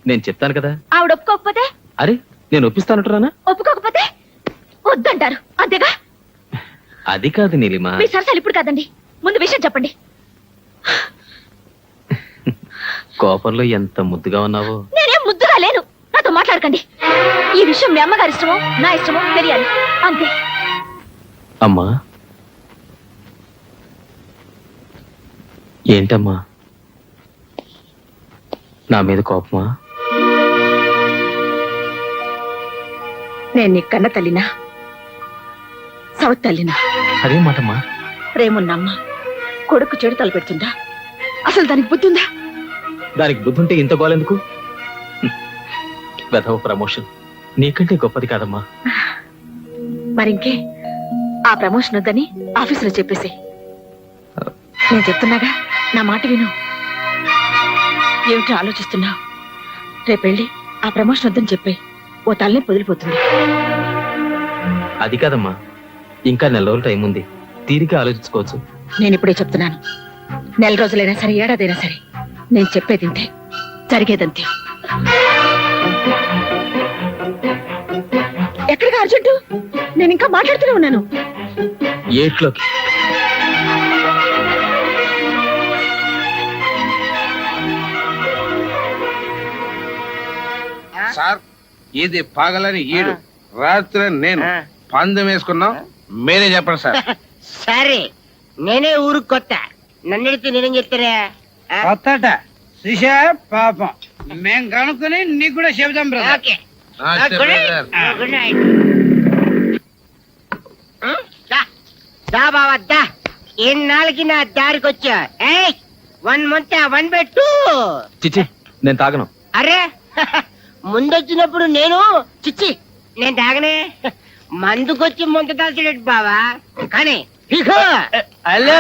నేను చెప్తాను కదా. ఆవిడ ఒప్పుకోకపోతే? అరే, నేను ఒప్పిస్తానంటున్నానా? ఒప్పుకోకపోతే వద్దంటారు, అంతేగా? అది కాదు నీలిమా. మీ సరసాలు ఇప్పుడు కాదండి, ముందు విషయం చెప్పండి. కోపంలో ఎంత ముద్దుగా ఉన్నావో. నేనేం ముద్దుగా లేను, నాతో మాట్లాడకండి. ఈ విషయం మీ అమ్మగారి ఇష్టమో నా ఇష్టమో తెలియాలి, అంతే. అమ్మా, ఏంటమ్మా, నా మీద కోపమా? నేను నీ కన్న తల్లినా సౌత్ తల్లినా? అదే మాటమ్మా. ప్రేమున్నమ్మ కొడుకు చెడు తలపెడుతుందా? అసలు దానికి బుద్ధి ఉందా? దానికి బుద్ధుంటే ఇంత గోలెందుకు? వెధవ ప్రమోషన్ నీకంటే గొప్పది కాదమ్మా. మరింకే, ఆ ప్రమోషన్ వద్దని ఆఫీసులో చెప్పేసి. నేను చెప్తున్నాగా, నా మాట విను. ఏమిటో ఆలోచిస్తున్నావు? రేపెళ్ళి ఆ ప్రమోషన్ వద్దని చెప్పే, ఓ తల్లి పొదిలిపోతుంది. అది కాదమ్మా, ఇంకా నెల రోజులు టైం ఉంది, తీరిక ఆలోచించుకోవచ్చు. నేను ఇప్పుడే చెప్తున్నాను, నెల రోజులైనా సరే, ఏడాదైనా సరే, నేను చెప్పేది ఇంతే, జరిగేదంతే. ఎక్కడికి అర్జెంటు? నేను ఇంకా మాట్లాడుతూనే ఉన్నాను. ఏట్లోకి. సార్, ఇది పగలని ఈడు, రాత్రి నేను పందెం వేసుకున్నాం. మీరే చెప్పండి సార్. సరే, నేనే ఊరికి కొత్త, నన్ను అడిగితే నేనేం చెప్తారా? కొత్తట శిష పాపం మేం కనుక్కుని నీకు కూడా చెబుతాం బ్రదర్. ఓకే, ఆ, చెప్పండి సార్. Good night. దా బావా దా, ఎన్నాళ్ళకి నా దారికి వచ్చా. 1 month 1 పెట్టు. చిచ్చి, నేను తాగను. అరే, ముందొచ్చినప్పుడు నేను చిచ్చి నేను తాగనే. మందుకొచ్చి ముందు దాల్చడేటి బావా, కానీ హలో,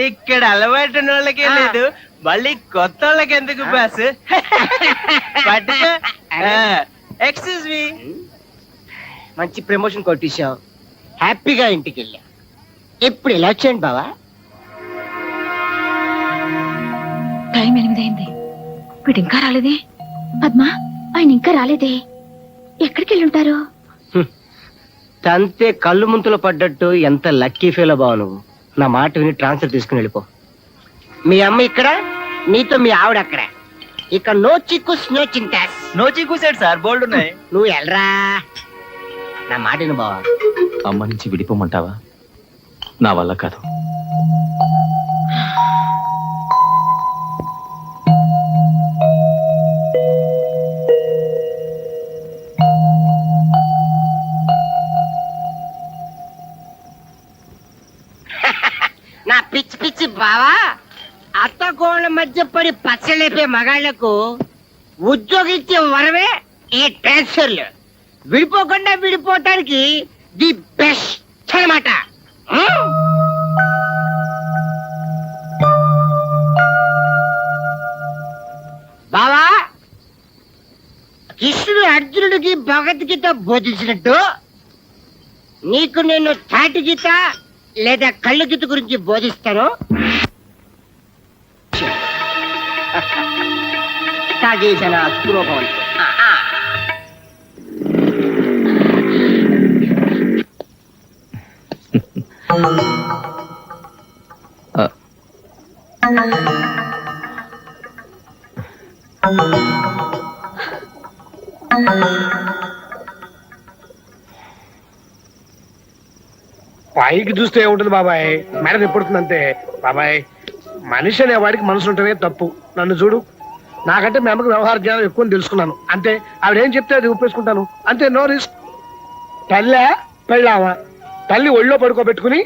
ఇక్కడ అలవాటు వాళ్ళకే లేదు, మళ్ళీ కొత్త వాళ్ళకి ఎందుకు బాస్? Excuse me. మంచి ప్రమోషన్ కొట్టేశావు, హ్యాపీగా ఇంటికి వెళ్ళా. ఇప్పుడు ఎలా వచ్చాయండి బావా? టైం 8 అయింది, వీడు ఇంకా రాలేదే. పద్మా, ఆయన ఇంకా రాలేదే. ఎక్కడికి వెళ్ళి ఉంటారు? తంతే కళ్ళు ముంతలో పడ్డట్టు ఎంత లక్కీ ఫీల్ బావ నువ్వు. నా మాట విని ట్రాన్స్ఫర్ తీసుకుని వెళ్ళిపో. మీ అమ్మ ఇక్కడ, నీతో మీ ఆవిడ అక్కడ. ఇక నో చిక్కు నో చింతాస్. నో చీకూసాడు సార్, బోల్డ్ ఉన్నాయి. నువ్వు వెళ్ళరా, నా మాట విను బావా. అమ్మ నుంచి విడిపోమంటావా? నా వల్ల కాదు. నా పిచ్చి పిచ్చి బావా, అత్తకోళ్ళ మధ్య పడి పచ్చలేపే మగాళ్లకు ఉద్యోగిచ్చే వరమే ఈ ట్రాన్స్ఫర్లు. విడిపోకుండా విడిపోవటానికి ది బెస్ట్ అన్నమాట. బావా, కృష్ణుడు అర్జునుడికి భగవద్గీత బోధించినట్టు నీకు నేను తాటి గీత లేదా కళ్ళు గీత గురించి బోధిస్తాను. తాగేసిన స్పృహం. పైకి చూస్తే ఏముంటుంది బాబాయ్, మేడం ఎప్పుడుతుంది అంతే. బాబాయ్, మనిషి అనేవాడికి మనసు ఉంటమే తప్పు. నన్ను చూడు, నాకంటే మీ అమ్మకి వ్యవహార జ్ఞానం ఎక్కువ అని తెలుసుకున్నాను అంతే. ఆవిడేం చెప్తే అది ఒప్పేసుకుంటాను అంతే, నో రిస్క్. తల్లే పెళ్ళామా, తల్లి ఒళ్ళో పడుకోబెట్టుకుని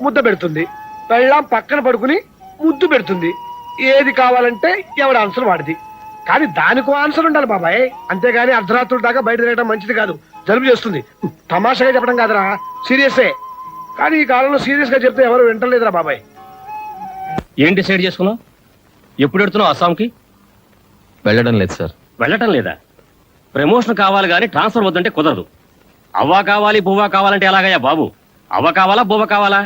ముద్ద పెడుతుంది, పెళ్ళాం పక్కన పడుకుని ముద్దు పెడుతుంది. ఏది కావాలంటే ఎవరి ఆన్సర్ వాడిది. కానీ దానికో ఆన్సర్ ఉండాలి బాబాయ్, అంతేగాని అర్ధరాత్రుల దాకా బయట తిరగడం మంచిది కాదు, జలుబు చేస్తుంది. తమాషాగా చెప్పడం కాదురా, సీరియసే. కానీ ఈ కాలంలో సీరియస్ గా చెప్తే ఎవరు వింటలేదురా బాబాయ్. ఏం డిసైడ్ చేసుకున్నావు? ఎప్పుడు వెళ్తున్నావు అస్సాంకి? వెళ్ళడం లేదు సార్. వెళ్ళటం లేదా? ప్రమోషన్ కావాలి కానీ ట్రాన్స్ఫర్ వద్దంటే కుదరదు. అవ్వ కావాలి బువ్వ కావాలంటే ఎలాగయ్యా బాబు? అవ్వ కావాలా బువ్వ కావాలా?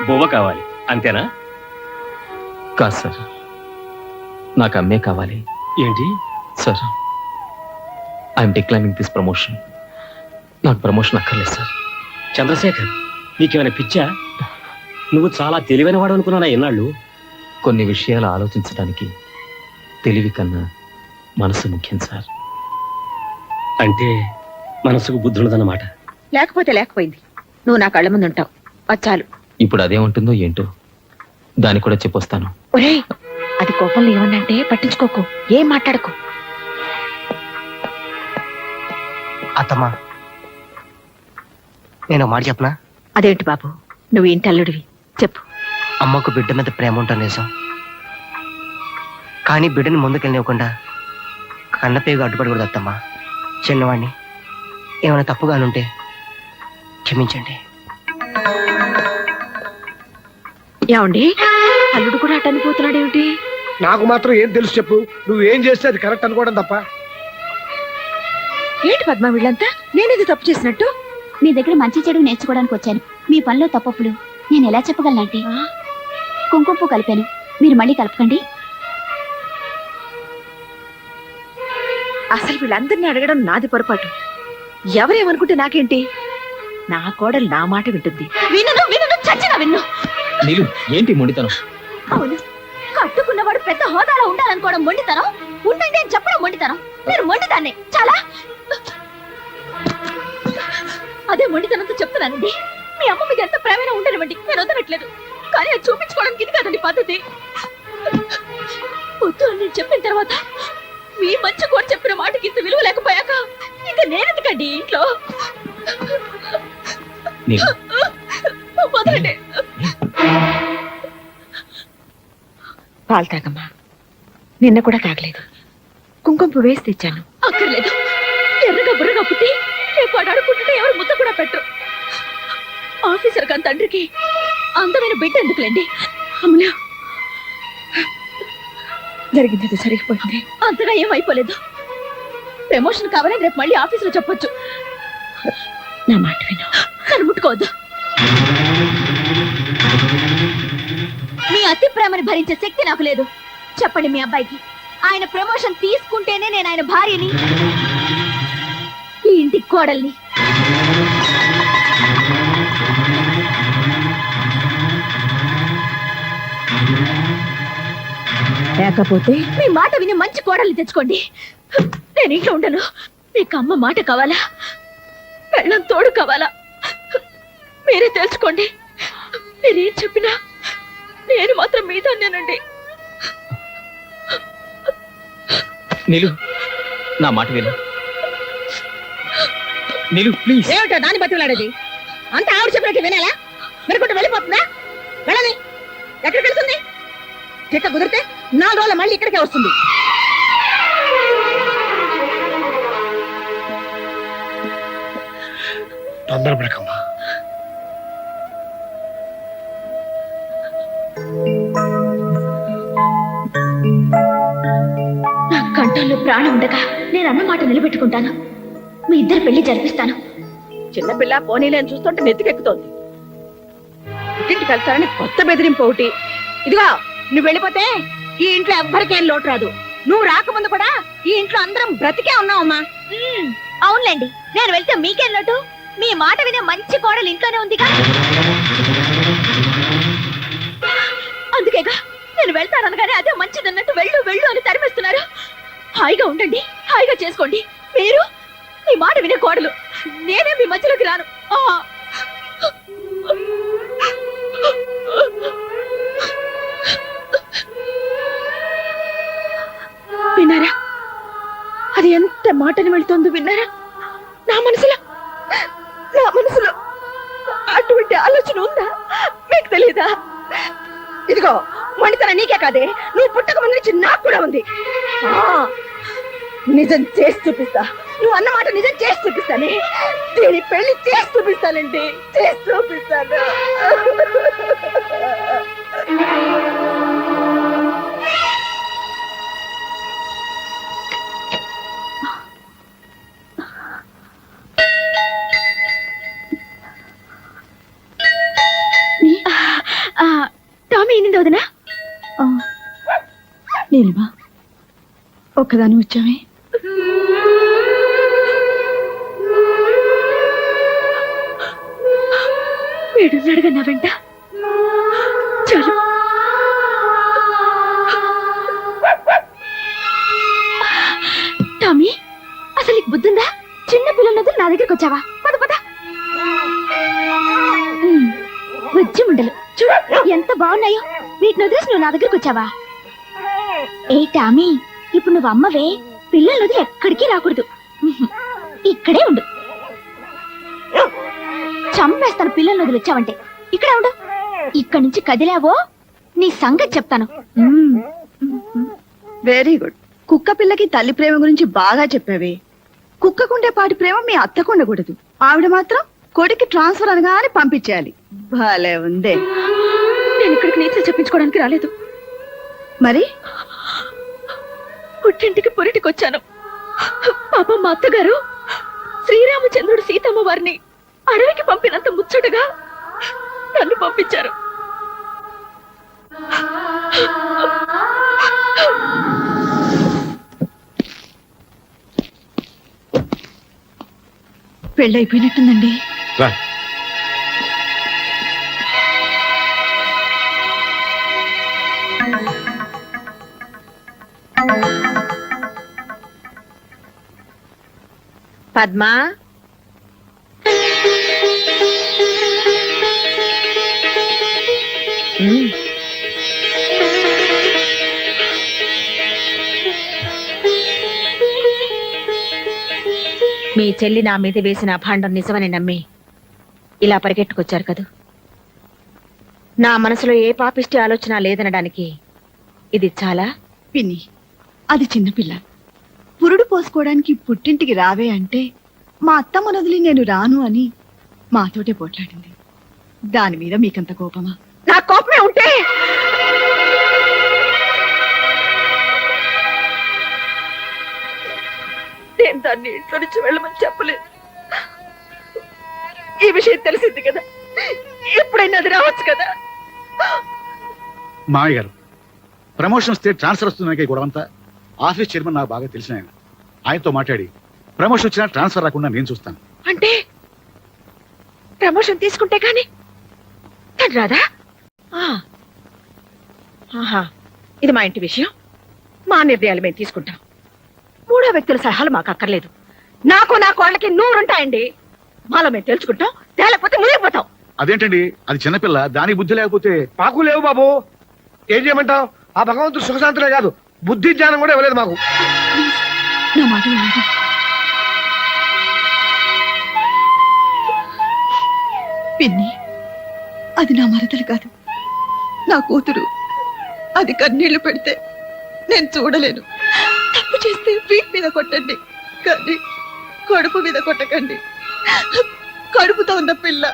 బువ్వ కావాలి అంతేనా? కాదు సార్, నాకు అమ్మే కావాలి. ఏంటి sir, I'm declining this promotion. నాకు ప్రమోషన్ అక్కర్లేదు సార్. చంద్రశేఖర్, నీకేమైనా పిచ్చా? నువ్వు చాలా తెలివైన వాడు అనుకున్నానా ఎన్నాళ్ళు? కొన్ని విషయాలు ఆలోచించడానికి తెలివి కన్నా మనసు ముఖ్యం సార్. అంటే మనసుకు బుద్ధున్నదన్నమాట. లేకపోతే లేకపోయింది, నువ్వు నా కళ్ళ ముందు ఉంటావు, చాలు. ఇప్పుడు అదేముంటుందో ఏంటో, దాన్ని కూడా చెప్పొస్తాను. ఒరేయ్, అది కోపంలో ఏమన్నంటే పట్టించుకోకు, ఏం మాట్లాడకు. అత్తమ్మా, నేను ఒక మాట చెప్పనా? అదేంటి బాబు, నువ్వు ఇంటి అల్లుడివి, చెప్పు. అమ్మకు బిడ్డ మీద ప్రేమ ఉంటుంది నిజం, కానీ బిడ్డని ముందుకెళ్ళనివ్వకుండా కన్నపేగు అడ్డుపడకూడదు అత్తమ్మా. చిన్నవాడిని, ఏమైనా తప్పుగానుంటే క్షమించండి. ఏమండి, అల్లుడు కూడా అటు అనిపోతున్నాడు ఏమిటి? నాకు మాత్రం ఏం తెలుసు చెప్పు, నువ్వు ఏం చేస్తే అది కరెక్ట్ అనుకోవడం తప్ప. ఏంటి పద్మ వీళ్ళంతా, నేనేది తప్పు చేసినట్టు? మీ దగ్గర మంచి చెడు నేర్చుకోవడానికి వచ్చాను. మీ పనిలో తప్పప్పులు నేను ఎలా చెప్పగలనంటే, కుంకుమ పువ్వు కలిపాను, మీరు మళ్ళీ కలపకండి. అసలు వీళ్ళందరినీ అడగడం నాది పొరపాటు. ఎవరేమనుకుంటే నాకేంటి? నా కోడలు నా మాట వింటుంది. వినను వినను చచ్చిన విన్ను. నీలు, ఏంటి మొండితనం? అవును, కట్టుకున్నవాడు పెద్ద హోదాలో ఉండాలనుకోవడం మొండితనం, ఉండండి అని చెప్పడం మొండితనం. నేను మొండిదాన్నే చాలా. అదే మొండితనంతో చెప్తున్నానండి. మీ అమ్మ మీద ఎంత ప్రేమైనా ఉండనివ్వండి, నేను వదలట్లేదు. కానీ అది చూపించుకోవడానికి ఇది కాదండి పద్ధతి. వద్దు అని నేను చెప్పిన తర్వాత మీ మంచి కూడా చెప్పిన మాటకి ఇంత విలువ లేకపోయాక ఇంకా నేనెందుకండి ఇంట్లో? నీలు, వదలండి. పాలు తాగమ్మా. నిన్న కూడా తాగలేదు, కుంకుమ పువ్వు వేసి తెచ్చాను. అక్కర్లేదు, ఎర్రగా బుర్రగా పుట్టి రేపు వాడు అడుగుంటుంటే ఎవరు ముద్ద కూడా పెట్టు. ఆఫీసర్ కాని తండ్రికి అందమైన బిడ్డ ఎందుకులేండి. అమ్ములా, జరిగింది సరిగిపోయింది. అంతగా ఏం అయిపోలేదు. ప్రమోషన్ కావాలని రేపు మళ్ళీ ఆఫీసులో చెప్పొచ్చు. నా మాట విను. నన్ను ముట్టుకోవద్దు. మీ అతి ప్రేమని భరించే శక్తి నాకు లేదు. చెప్పండి మీ అబ్బాయికి, ఆయన ప్రమోషన్ తీసుకుంటేనే నేను ఆయన భార్యని, ఈ ఇంటి కోడల్ని. లేకపోతే మీ మాట విని మంచి కోడల్ని తెచ్చుకోండి. నేను ఇంట్లో ఉండను. మీకు అమ్మ మాట కావాలా, పెళ్ళం తోడు కావాలా, మీరే తెలుసుకోండి. మీరేం చెప్పినా నేను మాత్రం మీదాన్నేనండి. నీలు, నా మాట విను. నీలు, ప్లీజ్. ఏమిటో దాన్ని బతిలాడేది? అంత ఆవిడ చెప్పినట్టు వినాలా? మెరుకుంటూ వెళ్ళిపోతుందా? వెళ్ళని ఎక్కడికి వెళ్తుంది? చెక్క కుదిరితే 4 రోజులు మళ్ళీ ఇక్కడికే వస్తుంది. తొందరపడకమ్మా. నా కంఠంలో ప్రాణం ఉండగా నేను అన్న మాట నిలబెట్టుకుంటాను. మీ ఇద్దరు పెళ్లి జరిపిస్తాను. చిన్నపిల్ల పోనీలేని చూస్తుంటే నెత్తికెక్కుతోంది. ఇంటికి వెళ్తారని కొత్త బెదిరింపు ఒకటి. ఇదిగో, నువ్వు వెళ్ళిపోతే ఈ ఇంట్లో ఎవ్వరికేం లోటు రాదు. నువ్వు రాకముందు కూడా ఈ ఇంట్లో అందరం బ్రతికే ఉన్నావమ్మా. అవునులేండి, నేను వెళ్తే మీకేం లోటు? మీ మాట వినే మంచి కోడలు ఇంట్లోనే ఉందిగా. అందుకేగా నేను వెళ్తాననగానే అదే మంచిదన్నట్టు వెళ్ళు వెళ్ళు అని తరిమేస్తున్నారు. హాయిగా ఉండండి, హాయిగా చేసుకోండి. మీరు మీ మాట వినే కోడలు, నేనే మీ మధ్యలోకి రాను. విన్నారా? అది ఎంత మాటని వెళ్తుందో విన్నారా? నా మనసులో అటువంటి ఆలోచన ఉందా? మీకు తెలీదా? ఇదిగో మణితన నీకే కాదే, నువ్వు పుట్టక ముందు నుంచి నాకు కూడా ఉంది. నిజం చేసి చూపిస్తా. నువ్వు అన్నమాట నిజం చేసి చూపిస్తానే. దీని పెళ్లి చేసి చూపిస్తానండి, చేసి చూపిస్తాను. టామీ ఏంది వదినా? నీలిమా ఒక్కదాని వచ్చామే. వీడున్నాడుగా నా వెంట. చాలు. టామీ అసలు నీకు బుద్ధుందా? చిన్న పిల్లలతో నా దగ్గరకు వచ్చావా? పద పద. వచ్చి ఉండలు చూడు ఎంత బాగున్నాయో. వీటిని వదిలేసి నువ్వు నా దగ్గరకు వచ్చావా? ఏ టామీ, ఇప్పుడు నువ్వు అమ్మవే, పిల్లలు వదిలి ఎక్కడికి రాకూడదు. ఇక్కడే ఉండు. చంపేస్తాను పిల్లలు వదిలి వచ్చావంటే. ఇక్కడే ఉండు. ఇక్కడి నుంచి కదిలావో నీ సంగతి చెప్తాను. Very good. కుక్క పిల్లకి తల్లి ప్రేమ గురించి బాగా చెప్పావే. కుక్కకుండే పాటి ప్రేమ మీ అత్తకు ఉండకూడదు. ఆవిడ మాత్రం కొడుకు ట్రాన్స్ఫర్ అనగానే పంపించేయాలి. భలే ఉందే. నేను ఇక్కడికి నీతులు చెప్పించుకోవడానికి రాలేదు. మరి పుట్టింటికి పురిటికి వచ్చాను. పాప మా అత్తగారు శ్రీరామచంద్రుడు సీతమ్మ వారిని అడవికి పంపినంత ముచ్చటగా నన్ను పంపించారు. పెళ్ళైపోయినట్టుందండి. పద్మా, మీ చెల్లి నా మీద వేసిన అభాండం నిజమని నమ్మి ఇలా పరిగెట్టుకొచ్చారు కదూ. నా మనసులో ఏ పాపిష్టి ఆలోచన లేదనడానికి ఇది చాలా. పిన్ని, అది చిన్నపిల్ల. పురుడు పోసుకోవడానికి పుట్టింటికి రావే అంటే మా అత్తమ్మ వదిలి నేను రాను అని మాతోటే పోట్లాడింది. దాని మీద మీకంత కోపమా? నా కోపమే ఉంటే నేను దాన్ని ఇంట్లో నుంచి వెళ్ళమని చెప్పలేదు. ఈ విషయం తెలిసింది కదా, ఎప్పుడైనా అది రావచ్చు కదా. మామయ్య గారు, ప్రమోషన్ వస్తే ట్రాన్స్ఫర్ వస్తున్నాయి గొడవంతా. ఆఫీస్ చైర్మన్ నాకు బాగా తెలిసిన ఆయన. ఆయనతో మాట్లాడి ప్రమోషన్ వచ్చినా ట్రాన్స్ఫర్ రాకుండా నేను చూస్తాను. అంటే ప్రమోషన్ తీసుకుంటే కానీ తను రాదా? ఇది మా ఇంటి విషయం. మా నిర్ణయాలు మేము తీసుకుంటాం. మూడో వ్యక్తుల సలహాలు మాకు అక్కర్లేదు. నాకు నా కోళ్ళకి 100 ఉంటాయండి. మాలో మేము తెలుసుకుంటాం, తేలేకపోతే మునిగిపోతాం. అదేంటండి, అది చిన్నపిల్ల, దానికి బుద్ధి లేకపోతే. మాకు లేవు బాబు. ఏం చేయమంటావు? ఆ భగవంతుడు సుఖశాంతులే కాదు, బుద్ధి జ్ఞానం కూడా ఇవ్వలేదు మాకు. నా మాట వినండి. పిన్ని, అది నా మరదలు కాదు, నా కూతురు. అది కన్నీళ్లు పెడితే నేను చూడలేను. తప్పు చేస్తే వీట్ మీద కొట్టండి, కానీ కడుపు మీద కొట్టకండి. కడుపుతో ఉన్న పిల్ల.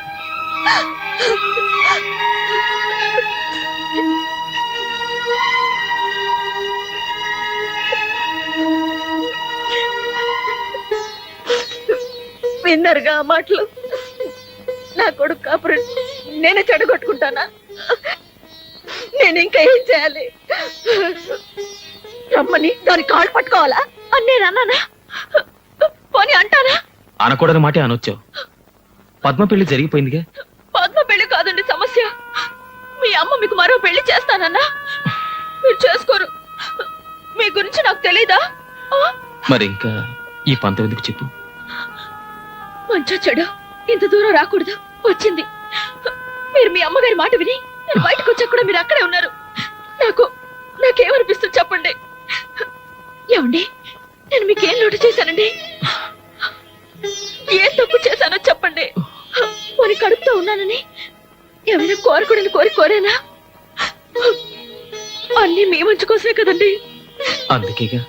విన్నరుగా ఆ మాటలు? నా కొడుకు కాపురం నేనే చెడగొట్టుకుంటానా? నేను ఇంకా ఏం చేయాలి? రమ్మని దాని కాళ్ళు పట్టుకోవాలా అని నేను అన్నానా? పోనీ అంటానా? అనకూడని మాట అనొచ్చావు. పద్మ పెళ్లి జరిగిపోయిందిగా. పద్మ పెళ్లి కాదండి సమస్య. మీ అమ్మ మీకు మరో పెళ్లి చేస్తానన్నా మీరు చేసుకోరు. మీ గురించి నాకు తెలీదా? మరి ఇంకా ఈ పంతం ఎందుకు చెప్పు? మంచో చెడు ఇంత దూరం రాకూడదు, వచ్చింది. మీరు మీ అమ్మగారి మాట విని నేను బయటకు వచ్చాక కూడా మీరు అక్కడే ఉన్నారు. నాకేమనిపిస్తుంది చెప్పండి. ఏమండి, నేను మీకేం లోటు చేశానండి? ఏం తప్పు చేశానో చెప్పండి. మరి కడుపుతో ఉన్నానని ఏమైనా కోరకూడని కోరేనా? అన్నీ మీ మంచి కోసమే కదండి. అందుకేగా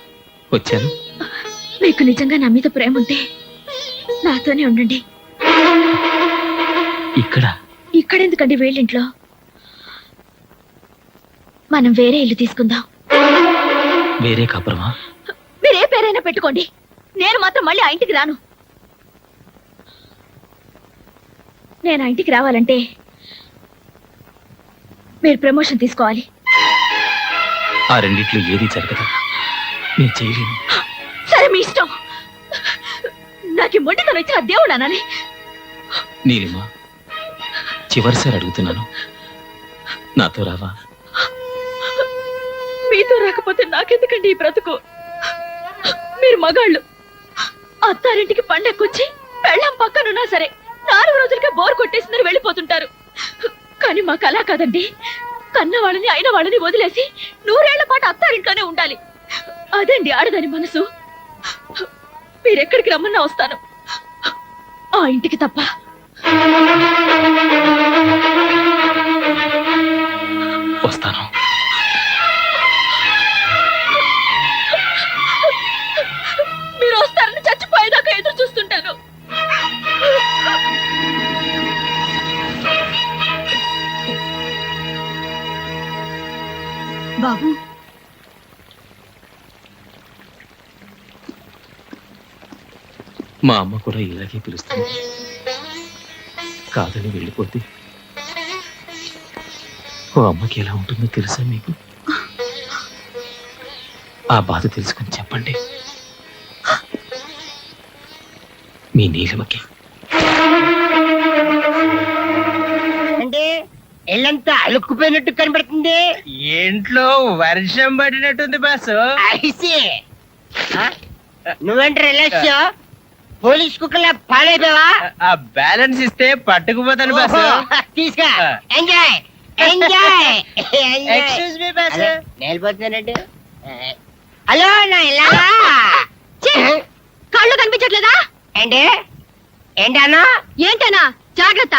వచ్చాను. మీకు నిజంగా నా మీద ప్రేమ ఉంటే నాతోనే ఉండండి. ఇక్కడెందుకండి వేళ్ళింట్లో? మనం వేరే ఇల్లు తీసుకుందాం. వేరే కాపురమా? మీరే పేరైనా పెట్టుకోండి, నేను మాత్రం మళ్ళీ ఆ ఇంటికి రాను. నేను ఆ ఇంటికి రావాలంటే మీరు ప్రమోషన్ తీసుకోవాలి. ఆ రెండిట్లో ఏది జరగదు, నేను చేయలేను. సరే, మీ ఇష్టం. నాకు మొండితనం ఇచ్చిన దేవుడు అనాలి. నీలిమా, చివరిసారి అడుగుతున్నాను, నాతో రావా? మీతో రాకపోతే నాకెందుకండి ఈ బ్రతుకు? మీరు మగాళ్ళు అత్తారింటికి పండక్కొచ్చి పెళ్ళం పక్కనున్నా సరే 4 రోజులకే బోర్ కొట్టేసిందని వెళ్ళిపోతుంటారు. కానీ మాకు అలా కాదండి. కన్న వాళ్ళని అయిన వాళ్ళని వదిలేసి 100 ఏళ్ల పాటు అత్తారింట్లోనే ఉండాలి. అదండి ఆడదాని మనసు. మీరెక్కడికి రమ్మన్నా వస్తాను, ఆ ఇంటికి తప్ప. వస్తాను. మీరు వస్తారని చచ్చిపోయేదాకా ఎదురు చూస్తుంటాను. బాబు, మా అమ్మ కూడా ఇలాగే పిలుస్తుంది. కాదని వెళ్ళిపోతే ఓ అమ్మకి ఎలా ఉంటుందో తెలుసా మీకు? ఆ బాధ తెలుసుకుని చెప్పండి మీ నీలిమకి. అంటే ఎల్లంతా అలుక్కుపోయినట్టు కనబడుతుంది. ఇంట్లో వర్షం పడినట్టుంది బాసు. ఐసి నువ్వేంటి రిలాక్స్? పోలీస్ కుక్కలా పాడైపోయావా? ఆ బ్యాలెన్స్ ఇస్తే పట్టుకుపోతాను బాసు. తీసుకా. Enjoy enjoy. Excuse me boss. నేలిపోతున్నాడు. హలో, నా ఇలాగా కళ్ళు కనిపించట్లేదా? ఏంటి ఏంటన్నా? ఏంటనా? జాగ్రత్త.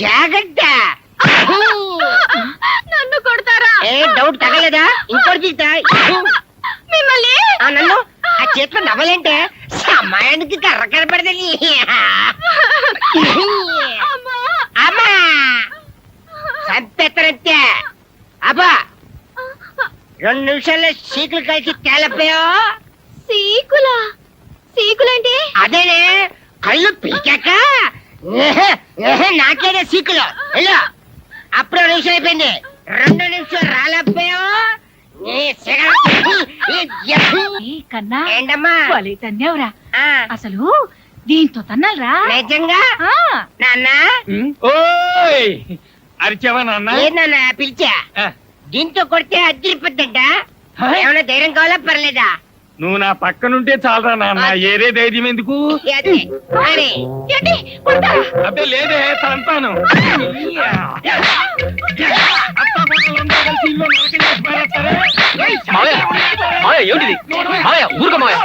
జాగ్రత్త. నన్ను కొడతారా? ఏ డౌట్ తగలేదా? ఇంకోటి తీస్తా. మిమ్మల్ని నన్ను ఆ చేతిలో నవ్వలేంటే సమయానికి కర్ర కనపడదని. అమ్మా సంపెత్తనంతే. అబ్బా 2 నిమిషాల్లో సీకులు కలిసి తేలపోయా. సీకులేంటి? అదేనే, కళ్ళు పీకాక నాకేనే సీకులు. వెళ్ళు. అప్పుడు 2 నిమిషాలు అయిపోయింది. 2 నిమిషాలు రాలేకపోయా. కన్నా ఏంటమ్మా? తన్నేవరా అసలు దీంతో తన్నాలరా? నిజంగా నాన్న? ఓయ్ అరిచావా నాన్న? ఏ నాన్న పిలిచా? దీంతో కొడితే అద్దరిపోద్దంట. ఏమైనా ధైర్యం కావాలా పర్లేదా? నువ్వు నా పక్కనుంటే చాలరా నాన్న, ఏరే ధైర్యం ఎందుకు? అదే, అదే. అబ్బే లేదే, తంతాను. ఏమిటిది? ఊరుక మాయ.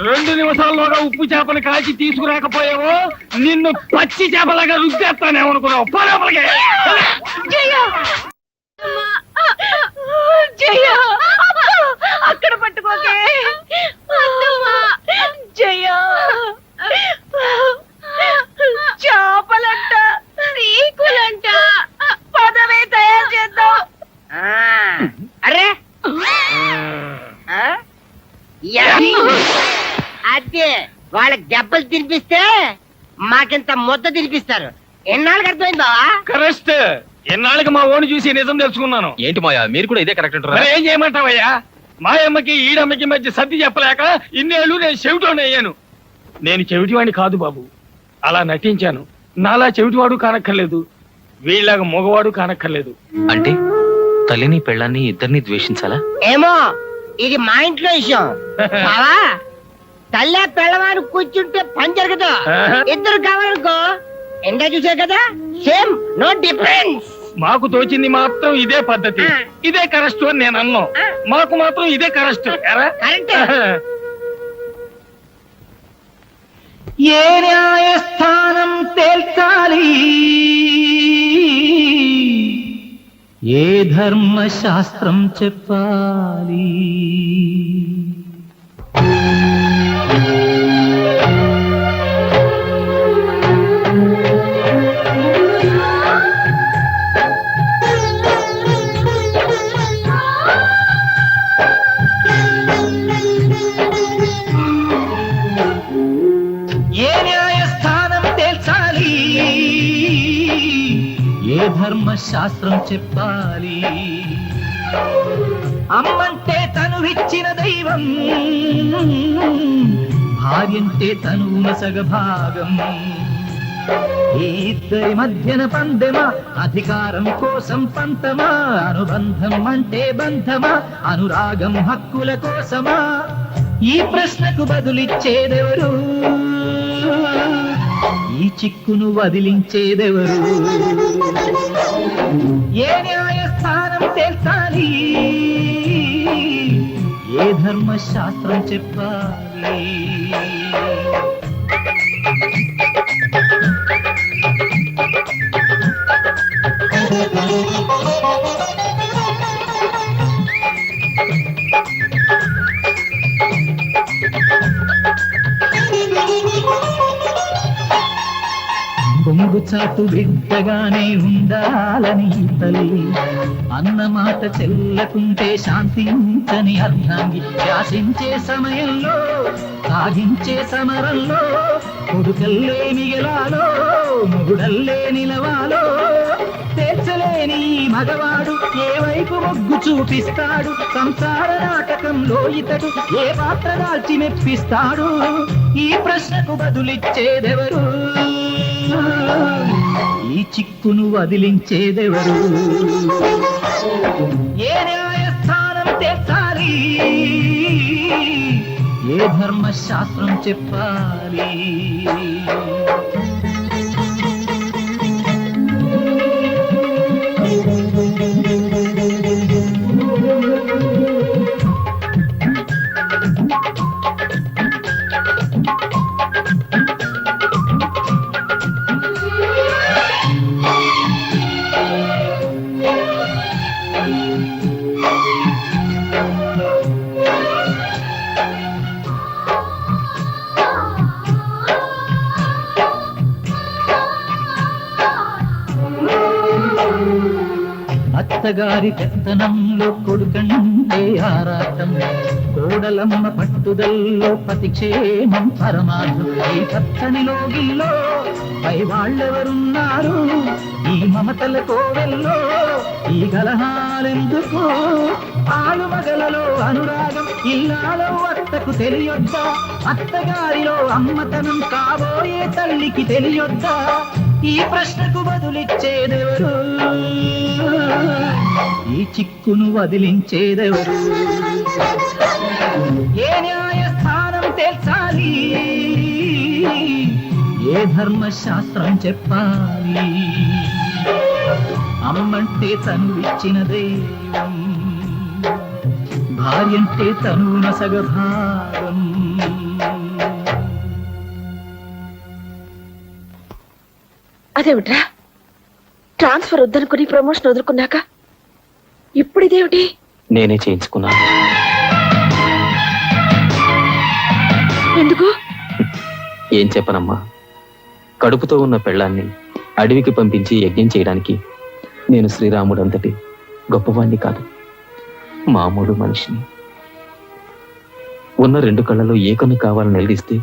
2 నిమిషాల్లోగా ఉప్పు చేపలు కాల్చి తీసుకురాకపోయావో నిన్ను పచ్చి చేపలాగా రుద్దేస్తానేమనుకున్నావు. పోరాపలకే అక్కడ పట్టుకోకే. జయ, చేపలంట, సీకులంట, పదవే తయారు చేద్దాం. అరే అదే, వాళ్ళకి దెబ్బలు తినిపిస్తే మాకింత ముద్ద తినిపిస్తారు. ఎన్నాళ్ళకి అర్థమైంది బావా? కరెక్ట్. ఎన్నాళ్ళకి మా ఓని చూసి నిజం తెలుసుకున్నాను. ఏంటి మాయా, మీరు కూడా ఇదే కరెక్ట్ అంటారా? ఏం చేయమంటావయ్యా? మాయమ్మకి ఈడమ్మకి మధ్య సర్ది చెప్పలేక ఇన్నేళ్ళు నేను చెవిటోని అయ్యాను. నేను చెవిటివాడిని కాదు బాబు, అలా నటించాను. నాలా చెవిటివాడు కానక్కర్లేదు, వీళ్ళగా మగవాడు కానక్కర్లేదు. అంటే తల్లిని పెళ్ళాన్ని ఇద్దరిని ద్వేషించాలా? ఏమో, ఇది మా ఇంట్లో విషయం బావా. తల్లి పిల్లవాడు కూర్చుంటే పని జరగదు. ఇద్దరు కావాలనుకో ఎండా చూసావు కదా, సేమ్, నో డిఫరెన్స్. మాకు తోచింది మాత్రం ఇదే పద్ధతి, ఇదే కరెక్ట్ అని నేను అన్నాను. మాకు మాత్రం ఇదే కరెక్ట్. కరెక్ట్. ఏ న్యాయస్థానం తేల్చాలి, ఏ ధర్మశాస్త్రం చెప్పాలి, ఏ న్యాయస్థానం తేల్చాలి, ఏ ధర్మశాస్త్రం చెప్పాలి. అమ్మంటే తనువిచ్చిన దైవం, భార్యంటే తనువున సగభాగం. ఈ ఇద్దరి మధ్యన పందెమా, అధికారం కోసం పంతమా, అనుబంధం అంటే బంధమా, అనురాగం హక్కుల కోసమా? ఈ ప్రశ్నకు బదులిచ్చేదెవరు, ఈ చిక్కును వదిలించేదెవరు? ఏ న్యాయస్థానం తేల్చాలి, ఏ ధర్మశాస్త్రం చెప్పాలి. కొంగు చాటు బిడ్డగానే ఉండాలని తల్లి అన్న మాట చెల్లకుంటే శాంతించని అర్ధాంగి. శాసించే సమయంలో, సాగించే సమరంలో, కొడుకల్లే మిగలాలో, మొగుడల్లే నిలవాలో. తేల్చలేని మగవాడు ఏ వైపు మొగ్గు చూపిస్తాడు, సంసార నాటకంలో ఇతడు ఏ పాత్ర దాల్చి మెప్పిస్తాడు? ఈ ప్రశ్నకు బదులిచ్చేదెవరు, ఈ చిక్కును వదిలించేదెవరు? ఏ న్యాయస్థానం తేల్చాలి, ఏ ధర్మశాస్త్రం చెప్పాలి. అత్తగారి పెత్తనంలో కొడుకంటే ఆరాటం, కోడలమ్మ పట్టుదల్లో ప్రతిక్షేమం పరమార్థం. ఈ పచ్చని లోగిల్లో పై వాళ్ళెవరున్నారు, ఈ మమతల కోవెల్లో ఈ కలహాలెందుకు? ఆలు మగలలో అనురాగం ఇల్లాలో అత్తకు తెలియొద్దా, అత్తగారిలో అమ్మతనం కాబోయే తల్లికి తెలియొద్దా? ఈ ప్రశ్నకు బదులిచ్చేదెవరు, ఈ చిక్కును వదిలించేదెవరు? ఏ న్యాయస్థానం తేల్చాలి, ఏ ధర్మశాస్త్రం చెప్పాలి? అమ్మంటే తనువిచ్చిన దైవం, భార్యంటే తనువున సగభాగం. అదేమిట్రా, ట్రాన్స్ఫర్ వద్దనుకుని ప్రమోషన్ వదులుకున్నాక ఇప్పుడు ఇదేమిటి? నేనే చేయించుకున్నాను. ఎందుకు? ఏం చెప్పనమ్మా, కడుపుతో ఉన్న పెళ్ళాన్ని అడవికి పంపించి యజ్ఞం చేయడానికి నేను శ్రీరాముడు అంతటి గొప్పవాణ్ణి కాదు, మామూలు మనిషిని. ఉన్న రెండు కళ్ళలో ఏ కన్ను కావాలని నిలదీస్తే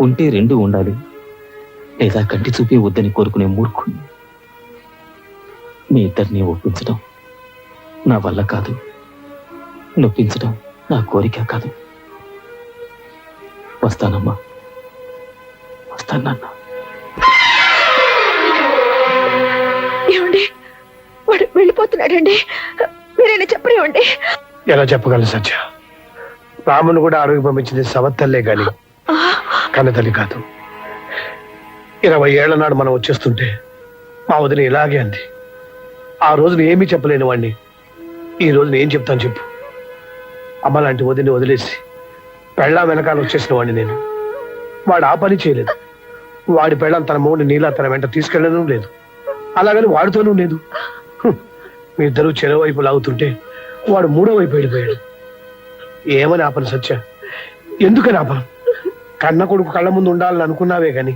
ఉంటే రెండు ఉండాలి, లేదా కంటి చూపి వద్దని కోరుకునే మూర్ఖుణ్ణి. మీ ఇద్దరిని ఒప్పించడం నా వల్ల కాదు, నొప్పించడం నా కోరిక కాదు. వస్తానమ్మా, వస్తాను నాన్న. ఏమండి, వాడు వెళ్ళిపోతున్నాడండి, మీరైనా చెప్పరేమండి? ఎలా చెప్పగలను సత్య? రామును కూడా అడవికి పంపించింది సవత్తల్లే గాని కన్నతల్లి కాదు. 20 ఏళ్ల నాడు మనం వచ్చేస్తుంటే మా వదిన ఇలాగే అంది. ఆ రోజున ఏమీ చెప్పలేని వాడిని ఈ రోజున ఏం చెప్తాను చెప్పు. అమ్మ లాంటి వదిని వదిలేసి పెళ్ళాం వెనకాల వచ్చేసిన వాడిని నేను. వాడు ఆ పని చేయలేదు. వాడి పెళ్ళాం తన మూడిని నీలా తన వెంట తీసుకెళ్ళడం లేదు. అలాగని వాడితోనూ లేదు. మీ ఇద్దరు చెరో వైపు లాగుతుంటే వాడు 3వ వైపు వెళ్ళిపోయాడు. ఏమని ఆపను సత్య? ఎందుకని ఆపను? కన్న కొడుకు కళ్ళ ముందు ఉండాలని అనుకున్నావే గాని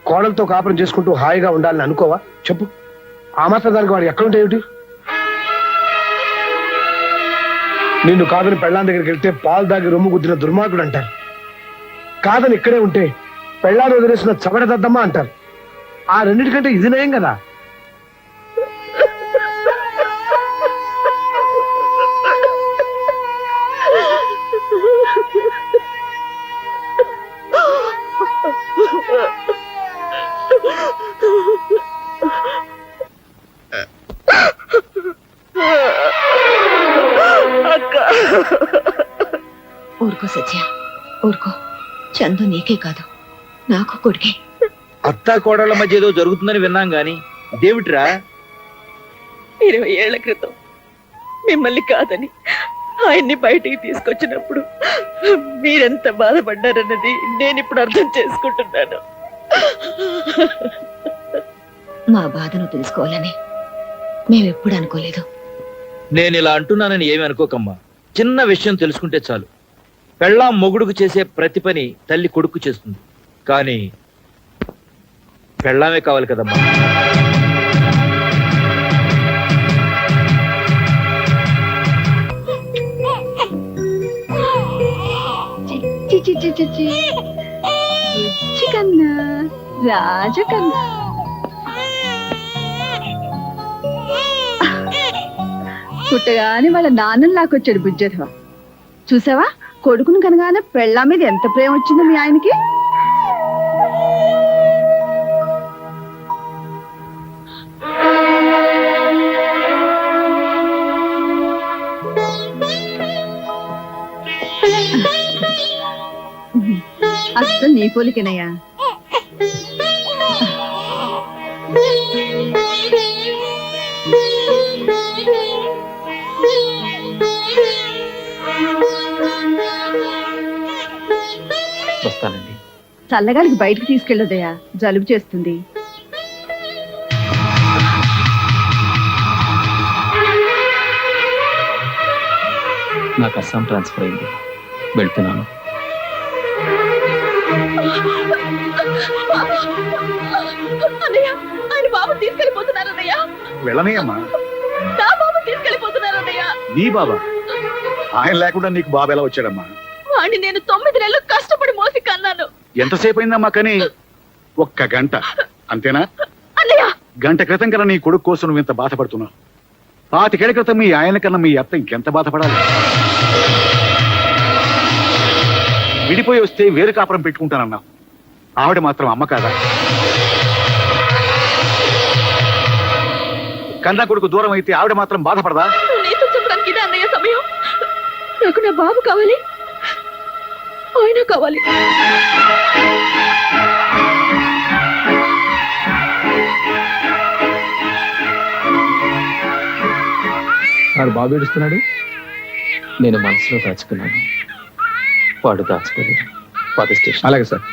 కోడలతో కాపురం చేసుకుంటూ హాయిగా ఉండాలని అనుకోవా చెప్పు? ఆ మాత్రం దానికి వాడు ఎక్కడుంటే ఏమిటి? నిన్ను కాదని పెళ్ళాం దగ్గరికి వెళ్తే పాలు దాగి రొమ్ము గుద్దిన దుర్మార్గుడు అంటారు. కాదని ఇక్కడే ఉంటే పెళ్ళాన్ని వదిలేసిన చవడదద్దమ్మా అంటారు. ఆ రెండింటికంటే ఇది నయం కదా. ఊరుకో సత్య, ఊరుకో. చందు నీకే కాదు, నాకు కొడుకే. అత్తా కోడళ్ళ మధ్య ఏదో జరుగుతుందని విన్నాం గాని ఇదేమిట్రా? 20 ఏళ్ల క్రితం మిమ్మల్ని కాదని ఆయన్ని బయటికి తీసుకొచ్చినప్పుడు మీరెంత బాధపడ్డారన్నది నేను ఇప్పుడు అర్థం చేసుకుంటున్నాను. మా బాధను తెలుసుకోవాలని మేమెప్పుడు అనుకోలేదు. నేను ఇలా అంటున్నానని ఏమి అనుకోకమ్మా. చిన్న విషయం తెలుసుకుంటే చాలు. పెళ్ళాం మొగుడుకు చేసే ప్రతి పని తల్లి కొడుకు చేస్తుంది. కానీ పెళ్ళామే కావాలి కదమ్మా. కన్నా రాజ కన్నా పుట్టగానే వాళ్ళ నాన్నని లాక్కొచ్చాడు బుజ్జధవ. చూసావా, కొడుకును కనగానే పెళ్ళా మీద ఎంత ప్రేమ వచ్చిందో మీ ఆయనకి. అసలు నీ పోలికేనయ్యా. వస్తానండి. చల్లగాలికి బయటకు తీసుకెళ్ళదయ్యా, జలుబు చేస్తుంది. నాకు అస్సాం ట్రాన్స్ఫర్ అయింది, వెళ్తున్నాను. ఆయన బాబు తీసుకెళ్ళిపోతున్నారన్నయ్యా. వెళ్ళనే అమ్మా. నా బాబు తీసుకెళ్ళిపోతున్నారన్నయ్యా. నీ బాబా? ఆయన లేకుండా నీకు బాబు ఎలా వచ్చాడమ్మా? వాడిని నేను 9 నెలలు కష్టపడి మోసి కన్నాను. ఎంతసేపు అయిందమ్మా? కానీ 1 గంట అంతేనా? అన్నయ్య, గంట క్రితం కన్నా నీ కొడుకు కోసం నువ్వు ఇంత బాధపడుతున్నావు. 25 ఏళ్ల క్రితం మీ ఆయన కన్నా మీ అత్త ఇంకెంత బాధపడాలి? విడిపోయి వస్తే వేరు కాపురం పెట్టుకుంటానన్నావు. ఆవిడ మాత్రం అమ్మ కాదా? కన్నా కొడుకు దూరం అయితే ఆవిడ మాత్రం బాధపడదా? నీతో చెప్పడానికి ఇదే అన్నయ్య సమయం. నాకు నా బాబు కావాలి, ఆయన కావాలి. వాడు బాబు ఏడుస్తున్నాడు, నేను మనసులో దాచుకున్నాను, వాడు దాచుకోలేదు. పాత స్టేషన్. అలాగే సార్.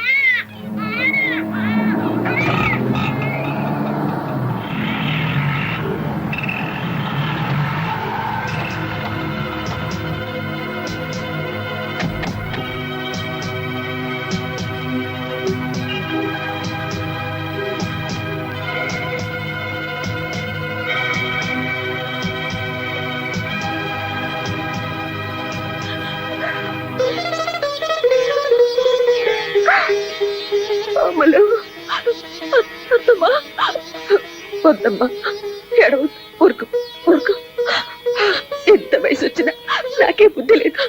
అమ్మలు, అత్తమ్మా, వద్దమ్మా, ఏడవ, ఊరుకు ఊరుకు. ఎంత వయసు వచ్చినా నాకే బుద్ధి లేదు.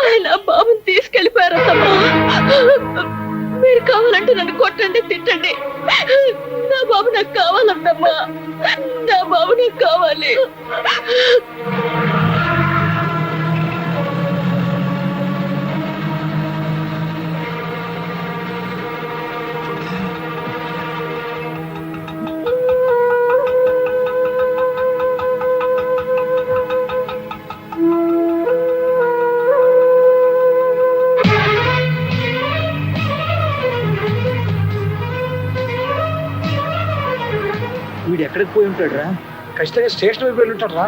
ఆయన బాబుని తీసుకెళ్ళిపోయారమ్మా. మీరు కావాలంటే నన్ను కొట్టండి, తిట్టండి. నా బాబు నాకు కావాలమ్మా. నా బాబు నాకు కావాలి. ఎక్కడికి పోయి ఉంటాడు రా? ఖచ్చితంగా స్టేషన్ వైపు వెళ్ళి ఉంటాడు రా.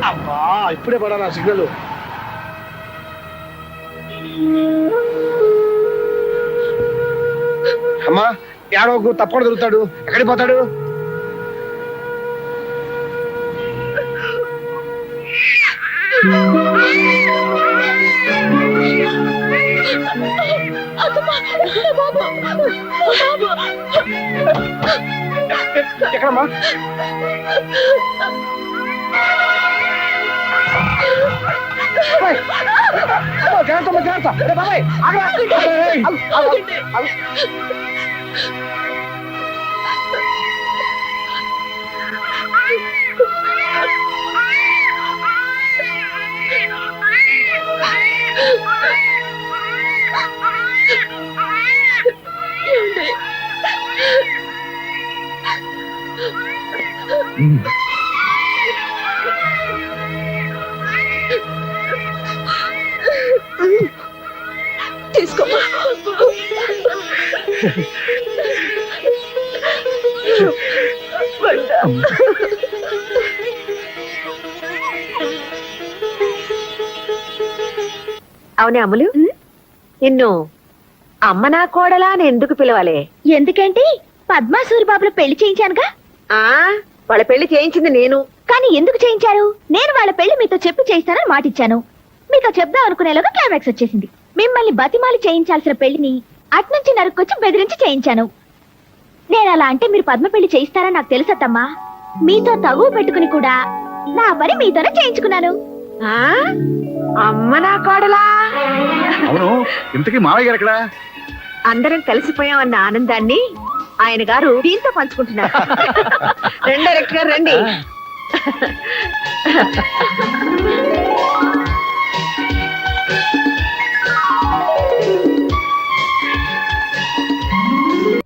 అబ్బా ఇప్పుడే పడాలా సిగ్నల్. అమ్మా ఏడవకు, తప్పకుండా దొరుకుతాడు. ఎక్కడికి పోతాడు? ఎక్కడమ్మా? జాగ్రత్త జాగ్రత్త. బాబాయ్ తీసుకో. అవునే అమ్ములు, నిన్ను అమ్మ నా కోడలా అని ఎందుకు పిలవాలి? ఎందుకంటే పద్మా సూరిబాబుల పెళ్లి చేయించానుగా. వాళ్ళ పెళ్లి చేయించింది నేను. కానీ ఎందుకు చేయించారు? నేను వాళ్ళ పెళ్లి మీతో చెప్పి చేయిస్తానని మాటిచ్చాను. మీతో చెప్దాం అనుకునేలాగా క్లైమాక్స్ వచ్చేసింది. మిమ్మల్ని బతిమాలి చేయించాల్సిన పెళ్లిని అట్నుంచి నరుక్కొచ్చి బెదిరించి చేయించాను. నేను అలా అంటే మీరు పద్మ పెళ్లి చేయిస్తారని నాకు తెలుసత్తమ్మా. మీతో తగువ పెట్టుకుని కూడా నా పని మీతోనే చేయించుకున్నాను. అమ్మ నా కోడలా? అవును, ఇంతకీ మావయ్య గారు ఎక్కడ? అందరం కలిసిపోయామన్న ఆనందాన్ని ఆయన గారు దీంతో పంచుకుంటున్నారు. రండి డైరెక్టర్ గారు, రండి.